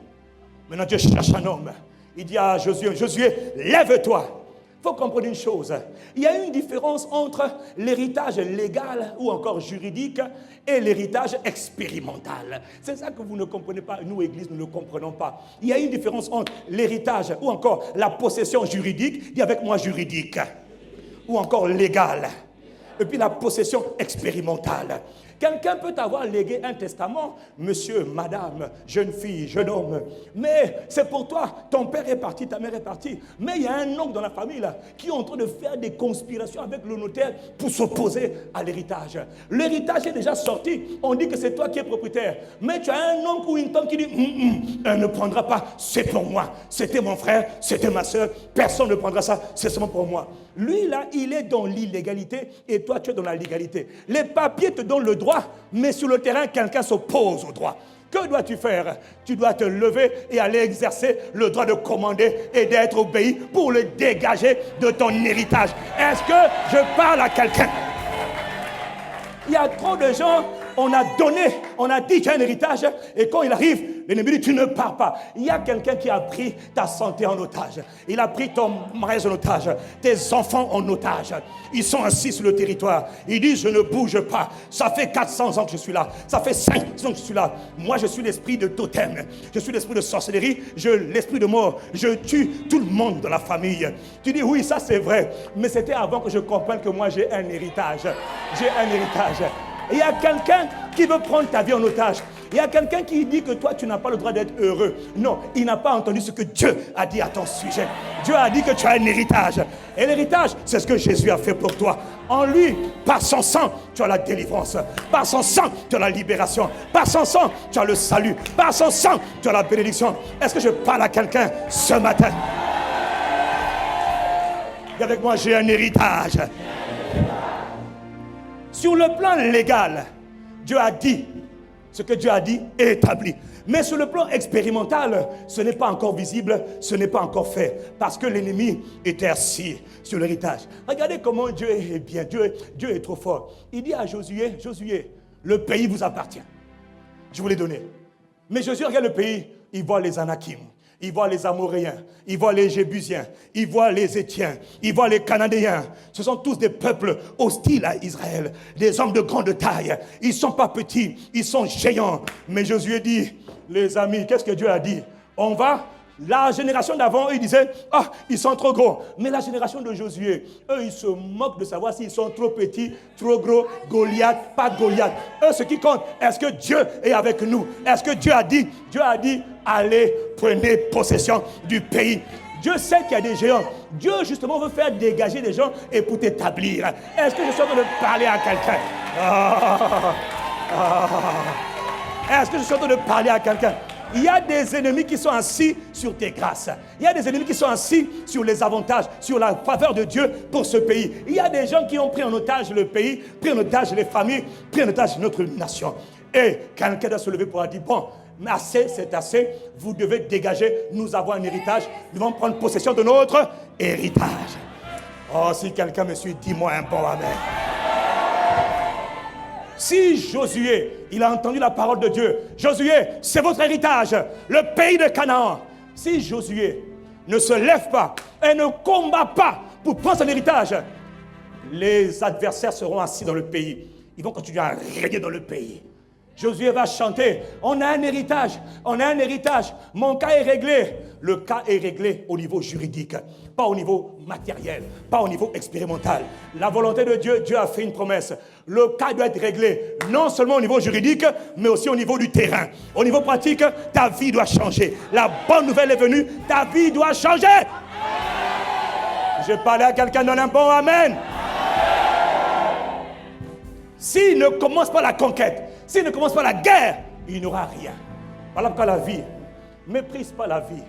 Maintenant, Dieu cherche un homme. Il dit à Josué, Josué, lève-toi. Il faut comprendre une chose. Il y a une différence entre l'héritage légal ou encore juridique et l'héritage expérimental. C'est ça que vous ne comprenez pas. Nous, Église, nous ne comprenons pas. Il y a une différence entre l'héritage ou encore la possession juridique, dis avec moi juridique, ou encore légale, et puis la possession expérimentale. Quelqu'un peut avoir légué un testament, monsieur, madame, jeune fille, jeune homme, mais c'est pour toi, ton père est parti, ta mère est partie, mais il y a un oncle dans la famille là, qui est en train de faire des conspirations avec le notaire pour s'opposer à l'héritage. L'héritage est déjà sorti, on dit que c'est toi qui es propriétaire, mais tu as un oncle ou une tante qui dit, elle ne prendra pas, c'est pour moi, c'était mon frère, c'était ma soeur, personne ne prendra ça, c'est seulement pour moi. Lui là, il est dans l'illégalité et toi tu es dans la légalité. Les papiers te donnent le droit, mais sur le terrain, quelqu'un s'oppose au droit. Que dois-tu faire? Tu dois te lever et aller exercer le droit de commander et d'être obéi pour le dégager de ton héritage. Est-ce que je parle à quelqu'un? Il y a trop de gens, on a donné, on a dit qu'il y a un héritage, et quand il arrive, l'ennemi dit tu ne pars pas. Il y a quelqu'un qui a pris ta santé en otage. Il a pris ton mariage en otage, tes enfants en otage. Ils sont assis sur le territoire. Ils disent je ne bouge pas. Ça fait 400 ans que je suis là. Ça fait 500 ans que je suis là. Moi je suis l'esprit de totem. Je suis l'esprit de sorcellerie. L'esprit de mort. Je tue tout le monde dans la famille. Tu dis oui ça c'est vrai. Mais c'était avant que je comprenne que moi j'ai un héritage. J'ai un héritage. Il y a quelqu'un qui veut prendre ta vie en otage. Il y a quelqu'un qui dit que toi, tu n'as pas le droit d'être heureux. Non, il n'a pas entendu ce que Dieu a dit à ton sujet. Dieu a dit que tu as un héritage. Et l'héritage, c'est ce que Jésus a fait pour toi. En lui, par son sang, tu as la délivrance. Par son sang, tu as la libération. Par son sang, tu as le salut. Par son sang, tu as la bénédiction. Est-ce que je parle à quelqu'un ce matin? Dis avec moi, j'ai un héritage. Sur le plan légal, Dieu a dit, ce que Dieu a dit est établi. Mais sur le plan expérimental, ce n'est pas encore visible, ce n'est pas encore fait. Parce que l'ennemi était assis sur l'héritage. Regardez comment Dieu est bien, Dieu est trop fort. Il dit à Josué, Josué, le pays vous appartient. Je vous l'ai donné. Mais Josué regarde le pays, il voit les Anakim. Il voit les Amoréens, il voit les Jébusiens, il voit les Étiens, il voit les Cananéens. Ce sont tous des peuples hostiles à Israël, des hommes de grande taille. Ils ne sont pas petits, ils sont géants. Mais Josué dit, les amis, qu'est-ce que Dieu a dit? On va. La génération d'avant, ils disaient, ah, ils sont trop gros. Mais la génération de Josué, eux, ils se moquent de savoir s'ils sont trop petits, trop gros, Goliath, pas Goliath. Eux, ce qui compte, est-ce que Dieu est avec nous? Est-ce que Dieu a dit, allez, prenez possession du pays. Dieu sait qu'il y a des géants. Dieu, justement, veut faire dégager des gens et pour t'établir. Est-ce que je suis en train de parler à quelqu'un? Est-ce que je suis en train de parler à quelqu'un? Il y a des ennemis qui sont assis sur tes grâces. Il y a des ennemis qui sont assis sur les avantages, sur la faveur de Dieu pour ce pays. Il y a des gens qui ont pris en otage le pays, pris en otage les familles, pris en otage notre nation. Et quelqu'un doit se lever pour dire, bon, assez, c'est assez, vous devez dégager, nous avons un héritage, nous devons prendre possession de notre héritage. Oh, si quelqu'un me suit, dis-moi un bon amen. Si Josué, il a entendu la parole de Dieu, Josué, c'est votre héritage, le pays de Canaan. Si Josué ne se lève pas et ne combat pas pour prendre son héritage, les adversaires seront assis dans le pays. Ils vont continuer à régner dans le pays. Josué va chanter, on a un héritage, on a un héritage, mon cas est réglé. Le cas est réglé au niveau juridique, pas au niveau matériel, pas au niveau expérimental. La volonté de Dieu, Dieu a fait une promesse. Le cas doit être réglé, non seulement au niveau juridique, mais aussi au niveau du terrain. Au niveau pratique, ta vie doit changer. La bonne nouvelle est venue, ta vie doit changer. Je parlais à quelqu'un, donne un bon amen. S'il ne commence pas la conquête, s'il ne commence pas la guerre, il n'aura rien. Voilà pourquoi la vie, méprise pas la vie.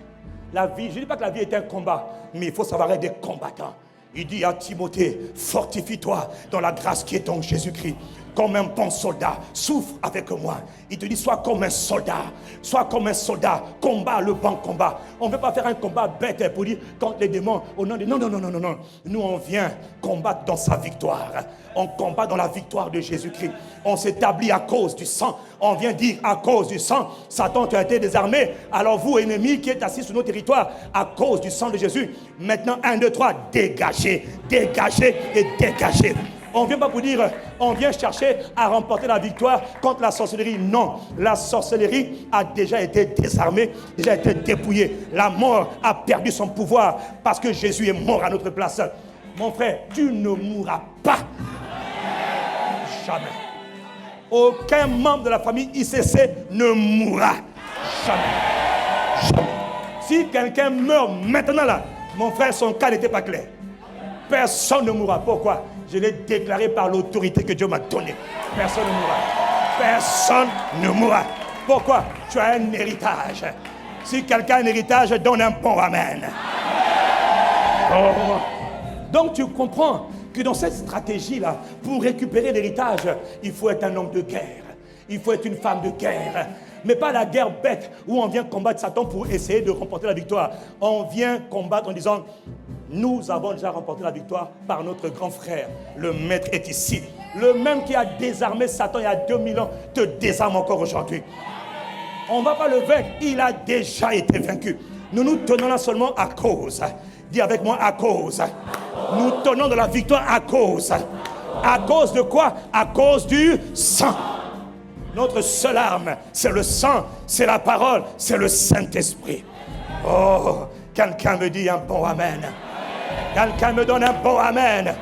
La vie, je ne dis pas que la vie est un combat, mais il faut savoir être des combattants. Il dit à Timothée, fortifie-toi dans la grâce qui est en Jésus-Christ. Comme un bon soldat, souffre avec moi. Il te dit, sois comme un soldat, combat le bon combat. On ne veut pas faire un combat bête pour dire contre les démons. Au nom de... Non. Nous, on vient combattre dans sa victoire. On combat dans la victoire de Jésus-Christ. On s'établit à cause du sang. On vient dire à cause du sang, Satan a été désarmé. Alors vous, ennemis qui êtes assis sur nos territoires, à cause du sang de Jésus, maintenant 1, 2, 3, dégagez et dégagez. On ne vient pas vous dire, on vient chercher à remporter la victoire contre la sorcellerie. Non, la sorcellerie a déjà été désarmée, déjà été dépouillée. La mort a perdu son pouvoir parce que Jésus est mort à notre place. Mon frère, tu ne mourras pas. Jamais. Aucun membre de la famille ICC ne mourra. Jamais. Si quelqu'un meurt maintenant là, mon frère, son cas n'était pas clair. Personne ne mourra. Pourquoi? Je l'ai déclaré par l'autorité que Dieu m'a donnée. Personne ne mourra. Personne ne mourra. Pourquoi? Tu as un héritage. Si quelqu'un a un héritage, donne un bon amen. Oh. Donc tu comprends que dans cette stratégie-là, pour récupérer l'héritage, il faut être un homme de guerre. Il faut être une femme de guerre. Mais pas la guerre bête où on vient combattre Satan pour essayer de remporter la victoire. On vient combattre en disant, nous avons déjà remporté la victoire par notre grand frère. Le maître est ici. Le même qui a désarmé Satan il y a 2000 ans te désarme encore aujourd'hui. On ne va pas le vaincre, il a déjà été vaincu. Nous nous tenons là seulement à cause. Dis avec moi, à cause. Nous tenons de la victoire à cause. À cause de quoi? À cause du sang. Notre seule arme, c'est le sang, c'est la parole, c'est le Saint-Esprit. Oh, quelqu'un me dit un bon amen. Quelqu'un me donne un bon amen.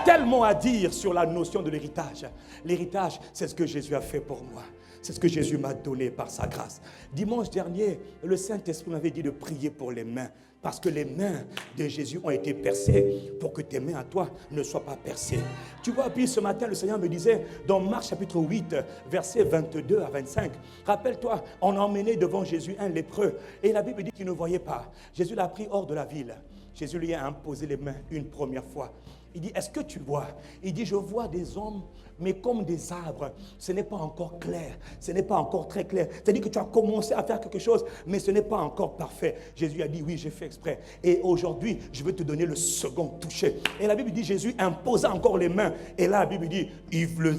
Tellement à dire sur la notion de l'héritage. L'héritage, c'est ce que Jésus a fait pour moi. C'est ce que Jésus m'a donné par sa grâce. Dimanche dernier, le Saint-Esprit m'avait dit de prier pour les mains. Parce que les mains de Jésus ont été percées pour que tes mains à toi ne soient pas percées. Tu vois, puis ce matin, le Seigneur me disait, dans Marc chapitre 8, versets 22 à 25, rappelle-toi, on a emmené devant Jésus un lépreux. Et la Bible dit qu'il ne voyait pas. Jésus l'a pris hors de la ville. Jésus lui a imposé les mains une première fois. Il dit, est-ce que tu vois? Il dit, je vois des hommes, mais comme des arbres. Ce n'est pas encore clair. Ce n'est pas encore très clair. C'est-à-dire que tu as commencé à faire quelque chose, mais ce n'est pas encore parfait. Jésus a dit, oui, j'ai fait exprès. Et aujourd'hui, je vais te donner le second toucher. Et la Bible dit, Jésus imposa encore les mains. Et là, la Bible dit,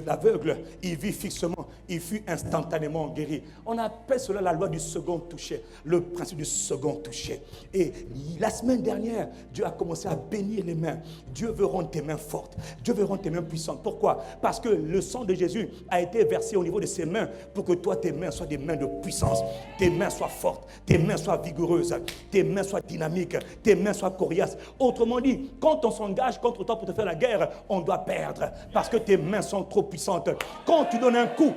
l'aveugle, il vit fixement. Il fut instantanément guéri. On appelle cela la loi du second toucher. Le principe du second toucher. Et la semaine dernière, Dieu a commencé à bénir les mains. Dieu veut rendre tes mains fortes. Dieu veut rendre tes mains puissantes. Pourquoi? Parce que le sang de Jésus a été versé au niveau de ses mains pour que toi, tes mains soient des mains de puissance. Tes mains soient fortes. Tes mains soient vigoureuses. Tes mains soient dynamiques. Tes mains soient coriaces. Autrement dit, quand on s'engage contre toi pour te faire la guerre, on doit perdre parce que tes mains sont trop puissantes. Quand tu donnes un coup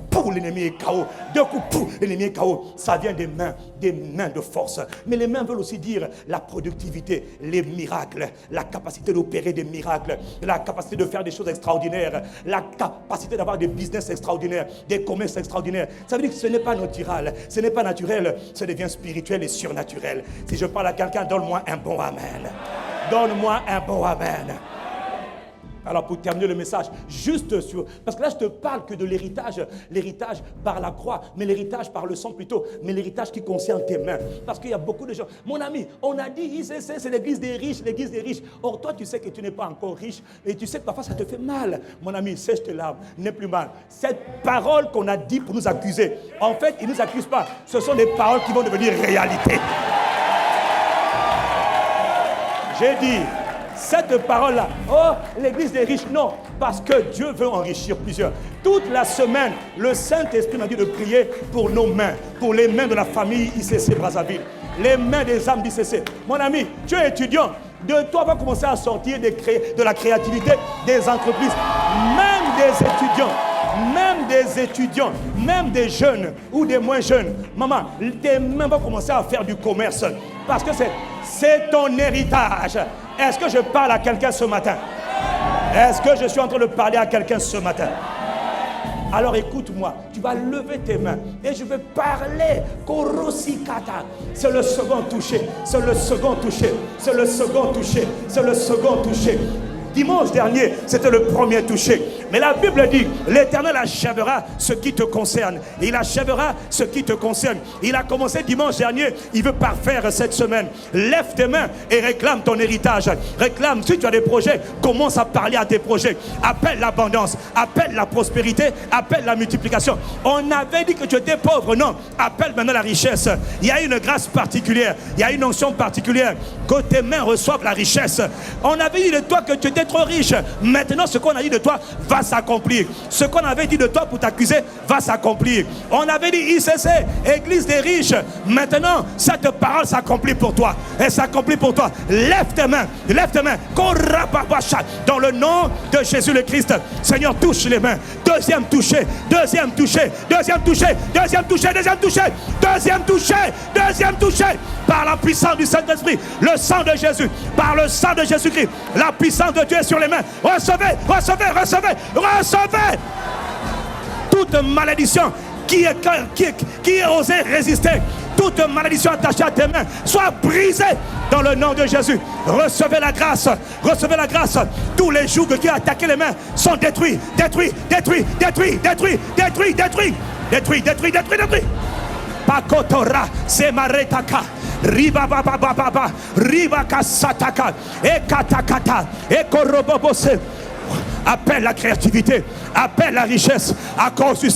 pour l'ennemi est KO. 2 coups pour l'ennemi est KO. Ça vient des mains de force. Mais les mains veulent aussi dire la productivité, les miracles, la capacité d'opérer des miracles, la capacité de faire des choses extraordinaires, la capacité d'avoir des business extraordinaires, des commerces extraordinaires. Ça veut dire que ce n'est pas naturel, ce n'est pas naturel, ça devient spirituel et surnaturel. Si je parle à quelqu'un, donne-moi un bon amen. Donne-moi un bon amen. Alors pour terminer le message, juste sur... Parce que là je te parle que de l'héritage par la croix, mais l'héritage par le sang plutôt, mais l'héritage qui concerne tes mains. Parce qu'il y a beaucoup de gens... Mon ami, on a dit ICC, c'est l'église des riches, l'église des riches. Or toi tu sais que tu n'es pas encore riche et tu sais que parfois ça te fait mal. Mon ami, sèche tes larmes, n'aie plus mal. Cette parole qu'on a dit pour nous accuser, en fait ils ne nous accusent pas. Ce sont des paroles qui vont devenir réalité. J'ai dit... Cette parole-là, oh, l'église des riches, non, parce que Dieu veut enrichir plusieurs. Toute la semaine, le Saint-Esprit m'a dit de prier pour nos mains, pour les mains de la famille ICC Brazzaville, les mains des âmes d'ICC. Mon ami, tu es étudiant, de toi va commencer à sortir de la créativité des entreprises, même des étudiants, même des jeunes ou des moins jeunes. Maman, tes mains vont commencer à faire du commerce, parce que c'est ton héritage. Est-ce que je parle à quelqu'un ce matin? Est-ce que je suis en train de parler à quelqu'un ce matin? Alors écoute-moi, tu vas lever tes mains et je vais parler. Korosikata. C'est le second toucher, c'est le second toucher, c'est le second toucher, c'est le second toucher. Dimanche dernier, c'était le premier toucher. Mais la Bible dit, l'Éternel achèvera ce qui te concerne. Il achèvera ce qui te concerne. Il a commencé dimanche dernier, il veut parfaire cette semaine. Lève tes mains et réclame ton héritage. Réclame, si tu as des projets, commence à parler à tes projets. Appelle l'abondance, appelle la prospérité, appelle la multiplication. On avait dit que tu étais pauvre, non. Appelle maintenant la richesse. Il y a une grâce particulière, il y a une onction particulière. Que tes mains reçoivent la richesse. On avait dit de toi que tu étais trop riche. Maintenant, ce qu'on a dit de toi va s'accomplir. Ce qu'on avait dit de toi pour t'accuser va s'accomplir. On avait dit ICC, église des riches. Maintenant, cette parole s'accomplit pour toi. Elle s'accomplit pour toi. Lève tes mains. Lève tes mains. Dans le nom de Jésus le Christ. Seigneur, touche les mains. Deuxième toucher. Deuxième toucher. Deuxième toucher. Deuxième toucher. Deuxième toucher. Deuxième toucher. Deuxième toucher. Par la puissance du Saint-Esprit. Le sang de Jésus. Par le sang de Jésus-Christ. La puissance de Dieu est sur les mains. Recevez. Recevez. Recevez. Recevez toute malédiction qui est osé résister, toute malédiction attachée à tes mains soit brisée dans le nom de Jésus. Recevez la grâce, recevez la grâce. Tous les jougs qui ont attaqué les mains sont détruits, détruits, détruits, détruits, détruits, détruits, détruits, détruits, détruits, détruits, détruits. Pakotora semaretaka riba baba baba riba kasataka ekatakata ekorobobose. Appelle la créativité, appelle la richesse à cause du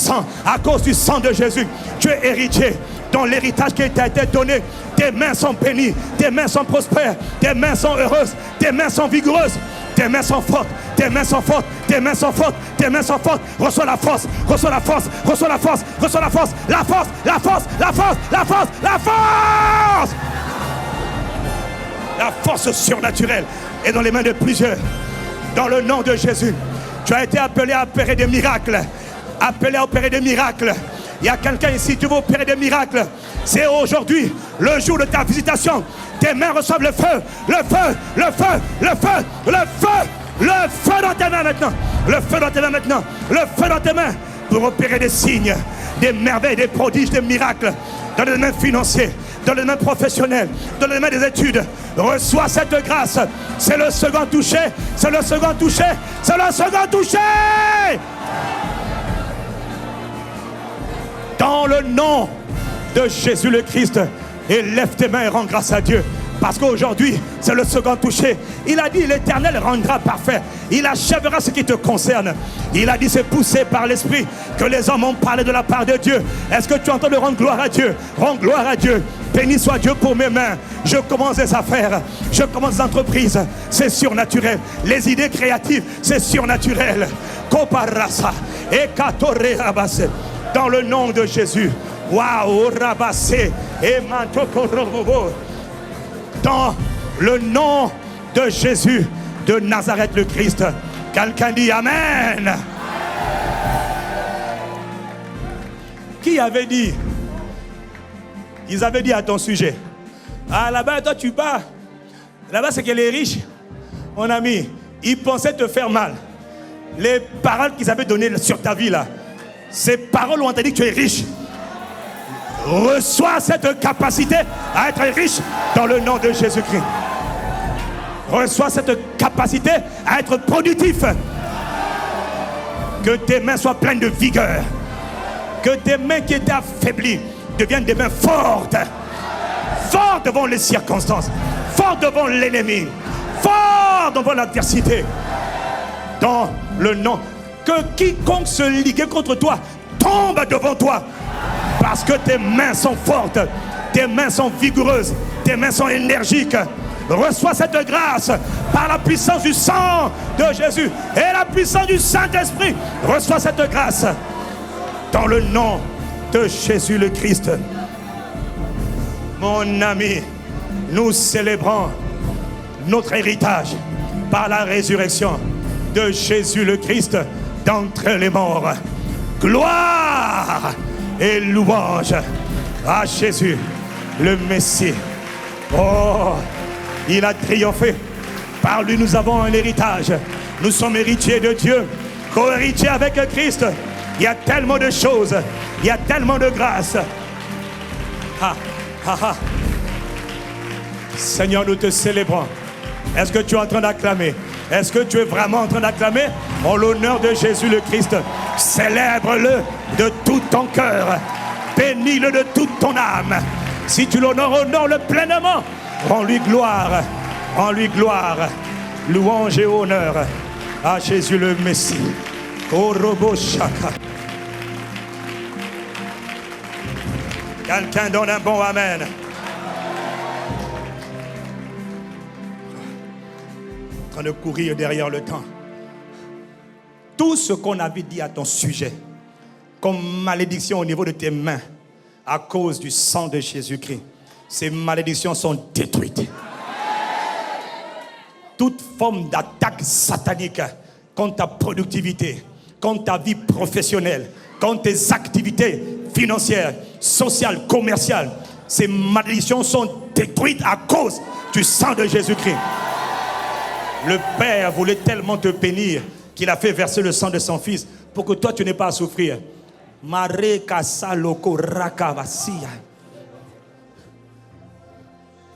sang de Jésus. Tu es héritier dans l'héritage qui t'a été donné. Tes mains sont bénies, tes mains sont prospères, tes mains sont heureuses, tes mains sont vigoureuses, tes mains sont fortes, tes mains sont fortes, tes mains sont fortes, tes mains sont fortes. Reçois la force, reçois la force, reçois la force, reçois la force, la force, la force, la force, la force, la force. La force surnaturelle est dans les mains de plusieurs. Dans le nom de Jésus, tu as été appelé à opérer des miracles. Appelé à opérer des miracles. Il y a quelqu'un ici, tu veux opérer des miracles. C'est aujourd'hui, le jour de ta visitation. Tes mains reçoivent le feu, le feu, le feu, le feu, le feu, le feu dans tes mains maintenant. Le feu dans tes mains maintenant. Le feu dans tes mains pour opérer des signes, des merveilles, des prodiges, des miracles dans les domaines financiers, dans les domaines professionnels, dans les domaines des études. Reçois cette grâce. C'est le second toucher. C'est le second toucher. C'est le second toucher. Dans le nom de Jésus le Christ. Et lève tes mains et rends grâce à Dieu. Parce qu'aujourd'hui, c'est le second toucher. Il a dit, l'Éternel rendra parfait. Il achèvera ce qui te concerne. Il a dit, c'est poussé par l'Esprit que les hommes ont parlé de la part de Dieu. Est-ce que tu entends de rendre gloire à Dieu? Rends gloire à Dieu. Béni soit Dieu pour mes mains. Je commence des affaires. Je commence des entreprises. C'est surnaturel. Les idées créatives, c'est surnaturel. Koparasa. Ekatore rabase. Dans le nom de Jésus. Waouh, rabase. Et mantokorobobo. Dans le nom de Jésus de Nazareth le Christ. Quelqu'un dit Amen. Qui avait dit? Ils avaient dit à ton sujet. Ah là-bas, toi tu pars. Là-bas c'est que les riches, mon ami, ils pensaient te faire mal. Les paroles qu'ils avaient données sur ta vie là, ces paroles ont dit que tu es riche. Reçois cette capacité à être riche dans le nom de Jésus-Christ. Reçois cette capacité à être productif. Que tes mains soient pleines de vigueur. Que tes mains qui étaient affaiblies deviennent des mains fortes. Fortes devant les circonstances. Fortes devant l'ennemi. Fortes devant l'adversité. Dans le nom. Que quiconque se ligue contre toi tombe devant toi. Parce que tes mains sont fortes. Tes mains sont vigoureuses. Tes mains sont énergiques. Reçois cette grâce par la puissance du sang de Jésus et la puissance du Saint-Esprit. Reçois cette grâce dans le nom de Jésus le Christ. Mon ami, nous célébrons notre héritage par la résurrection de Jésus le Christ d'entre les morts. Gloire et louange à Jésus le Messie. Oh, il a triomphé. Par lui, nous avons un héritage. Nous sommes héritiers de Dieu, co-héritiers avec Christ. Il y a tellement de choses. Il y a tellement de grâce. Seigneur, nous te célébrons. Est-ce que tu es en train d'acclamer? Est-ce que tu es vraiment en train d'acclamer? En l'honneur de Jésus le Christ. Célèbre-le de tout ton cœur. Bénis-le de toute ton âme. Si tu l'honores, honore-le pleinement. Rends-lui gloire. Rends-lui gloire. Louange et honneur à Jésus le Messie. Orobo Shaka. Quelqu'un donne un bon amen. En train de courir derrière le temps. Tout ce qu'on avait dit à ton sujet, comme malédiction au niveau de tes mains, à cause du sang de Jésus-Christ, ces malédictions sont détruites. Toute forme d'attaque satanique contre ta productivité, contre ta vie professionnelle, contre tes activités financières, sociales, commerciales, ces malédictions sont détruites à cause du sang de Jésus-Christ. Le Père voulait tellement te bénir qu'il a fait verser le sang de son Fils pour que toi tu n'aies pas à souffrir.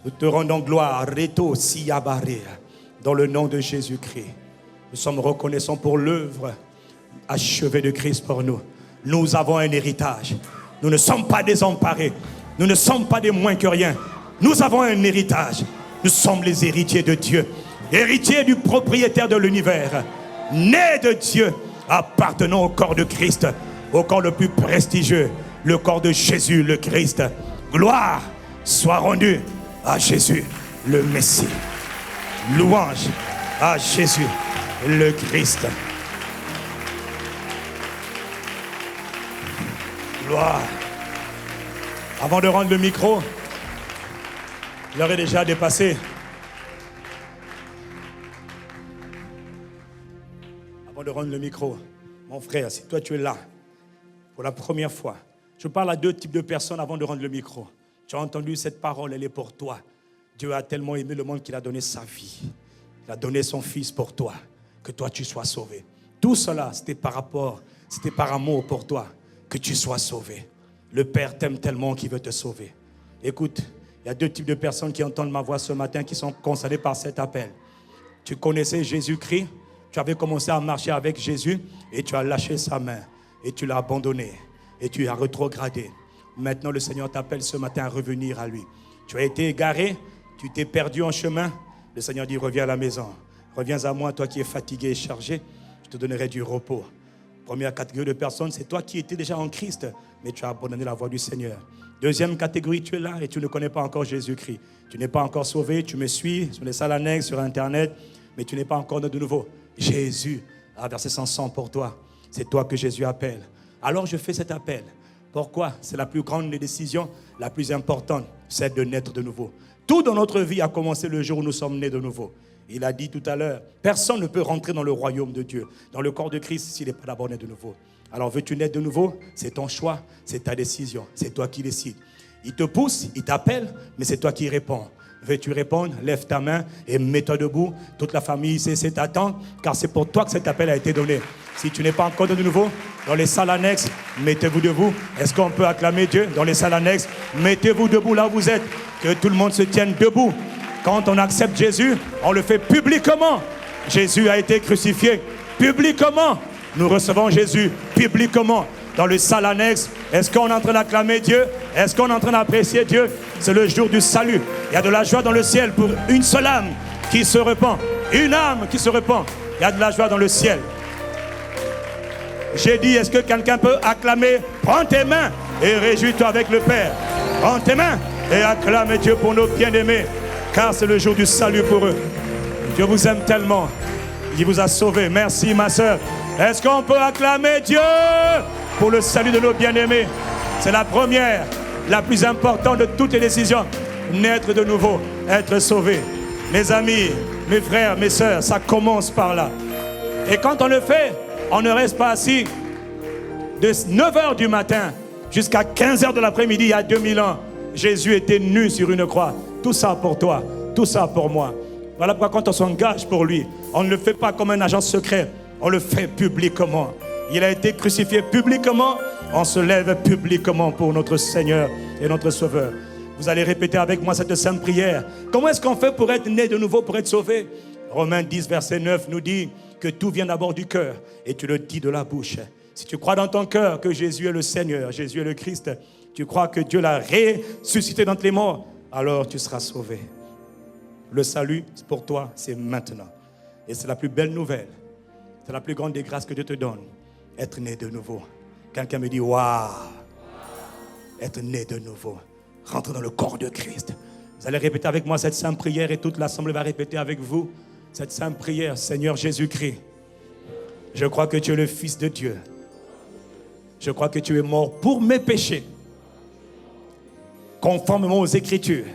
Nous te rendons gloire, Reto Siabare, dans le nom de Jésus-Christ. Nous sommes reconnaissants pour l'œuvre achevée de Christ pour nous. Nous avons un héritage. Nous ne sommes pas désemparés. Nous ne sommes pas des moins que rien. Nous avons un héritage. Nous sommes les héritiers de Dieu. Héritiers du propriétaire de l'univers. Nés de Dieu, appartenant au corps de Christ. Au corps le plus prestigieux, le corps de Jésus le Christ. Gloire soit rendue à Jésus le Messie. Louange à Jésus le Christ. Gloire. Avant de rendre le micro, l'heure est déjà dépassée. Avant de rendre le micro, mon frère, si toi tu es là, pour la première fois, je parle à deux types de personnes avant de rendre le micro. Tu as entendu cette parole, elle est pour toi. Dieu a tellement aimé le monde qu'il a donné sa vie. Il a donné son Fils pour toi, que toi tu sois sauvé. Tout cela, c'était par amour pour toi, que tu sois sauvé. Le Père t'aime tellement qu'il veut te sauver. Écoute, il y a deux types de personnes qui entendent ma voix ce matin, qui sont concernées par cet appel. Tu connaissais Jésus-Christ, tu avais commencé à marcher avec Jésus et tu as lâché sa main et tu l'as abandonné et tu as rétrogradé. Maintenant, le Seigneur t'appelle ce matin à revenir à lui. Tu as été égaré, tu t'es perdu en chemin. Le Seigneur dit, reviens à la maison. Reviens à moi, toi qui es fatigué et chargé. Je te donnerai du repos. Première catégorie de personnes, c'est toi qui étais déjà en Christ, mais tu as abandonné la voie du Seigneur. Deuxième catégorie, tu es là et tu ne connais pas encore Jésus-Christ. Tu n'es pas encore sauvé, tu me suis sur les salles annexes, sur Internet, mais tu n'es pas encore né de nouveau. Jésus a versé son sang pour toi. C'est toi que Jésus appelle. Alors je fais cet appel. Pourquoi? C'est la plus grande des décisions, la plus importante, c'est de naître de nouveau. Tout dans notre vie a commencé le jour où nous sommes nés de nouveau. Il a dit tout à l'heure, personne ne peut rentrer dans le royaume de Dieu, dans le corps de Christ, s'il n'est pas d'abord né de nouveau. Alors veux-tu naître de nouveau? C'est ton choix, c'est ta décision, c'est toi qui décides. Il te pousse, il t'appelle, mais c'est toi qui réponds. Veux-tu répondre? Lève ta main et mets-toi debout. Toute la famille ici t'attend, car c'est pour toi que cet appel a été donné. Si tu n'es pas encore de nouveau, dans les salles annexes, mettez-vous debout. Est-ce qu'on peut acclamer Dieu? Dans les salles annexes, mettez-vous debout là où vous êtes. Que tout le monde se tienne debout. Quand on accepte Jésus, on le fait publiquement. Jésus a été crucifié publiquement. Nous recevons Jésus publiquement dans le salle annexe. Est-ce qu'on est en train d'acclamer Dieu? Est-ce qu'on est en train d'apprécier Dieu? C'est le jour du salut. Il y a de la joie dans le ciel pour une seule âme qui se repent. Une âme qui se repent. Il y a de la joie dans le ciel. J'ai dit, est-ce que quelqu'un peut acclamer? Prends tes mains et réjouis-toi avec le Père. Prends tes mains et acclame Dieu pour nos bien-aimés, car c'est le jour du salut pour eux. Dieu vous aime tellement. Il vous a sauvés. Merci, ma soeur. Est-ce qu'on peut acclamer Dieu pour le salut de nos bien-aimés? C'est la première, la plus importante de toutes les décisions. Naître de nouveau, être sauvé. Mes amis, mes frères, mes sœurs, ça commence par là. Et quand on le fait, on ne reste pas assis. De 9h du matin jusqu'à 15h de l'après-midi, il y a 2000 ans, Jésus était nu sur une croix. Tout ça pour toi, tout ça pour moi. Voilà pourquoi quand on s'engage pour lui, on ne le fait pas comme un agent secret, on le fait publiquement. Il a été crucifié publiquement, on se lève publiquement pour notre Seigneur et notre Sauveur. Vous allez répéter avec moi cette sainte prière. Comment est-ce qu'on fait pour être né de nouveau, pour être sauvé? Romains 10, verset 9 nous dit que tout vient d'abord du cœur et tu le dis de la bouche. Si tu crois dans ton cœur que Jésus est le Seigneur, Jésus est le Christ, tu crois que Dieu l'a ressuscité d'entre les morts, alors tu seras sauvé. Le salut, pour toi, c'est maintenant. Et c'est la plus belle nouvelle. C'est la plus grande des grâces que Dieu te donne. Être né de nouveau. Quelqu'un me dit, waouh! Être né de nouveau. Rentrer dans le corps de Christ. Vous allez répéter avec moi cette sainte prière et toute l'assemblée va répéter avec vous cette sainte prière. Seigneur Jésus-Christ, je crois que tu es le Fils de Dieu. Je crois que tu es mort pour mes péchés. Conformément aux Écritures.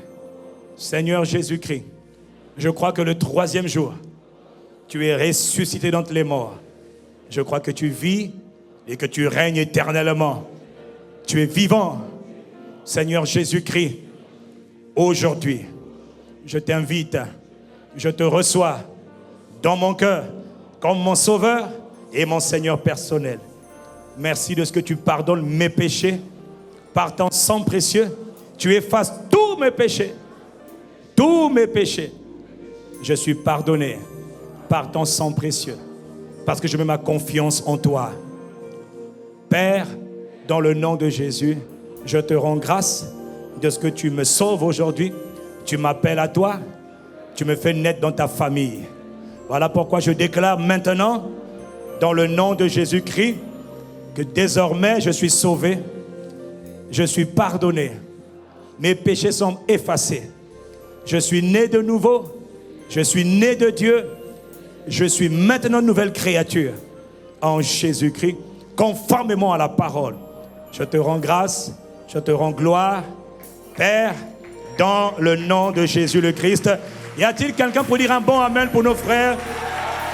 Seigneur Jésus-Christ, je crois que le 3e jour, tu es ressuscité d'entre les morts. Je crois que tu vis et que tu règnes éternellement. Tu es vivant. Seigneur Jésus-Christ, aujourd'hui, je t'invite, je te reçois dans mon cœur comme mon Sauveur et mon Seigneur personnel. Merci de ce que tu pardonnes mes péchés. Par ton sang précieux, tu effaces tous mes péchés. Tous mes péchés. Je suis pardonné par ton sang précieux. Parce que je mets ma confiance en toi. Père, dans le nom de Jésus, je te rends grâce de ce que tu me sauves aujourd'hui. Tu m'appelles à toi. Tu me fais naître dans ta famille. Voilà pourquoi je déclare maintenant, dans le nom de Jésus-Christ, que désormais je suis sauvé. Je suis pardonné. Mes péchés sont effacés. Je suis né de nouveau. Je suis né de Dieu. Je suis maintenant une nouvelle créature en Jésus-Christ, conformément à la parole. Je te rends grâce, je te rends gloire, Père, dans le nom de Jésus le Christ. Y a-t-il quelqu'un pour dire un bon amen pour nos frères?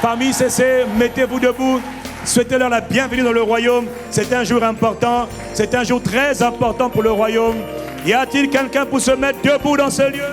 Famille CC, mettez-vous debout. Souhaitez-leur la bienvenue dans le royaume. C'est un jour important. C'est un jour très important pour le royaume. Y a-t-il quelqu'un pour se mettre debout dans ce lieu?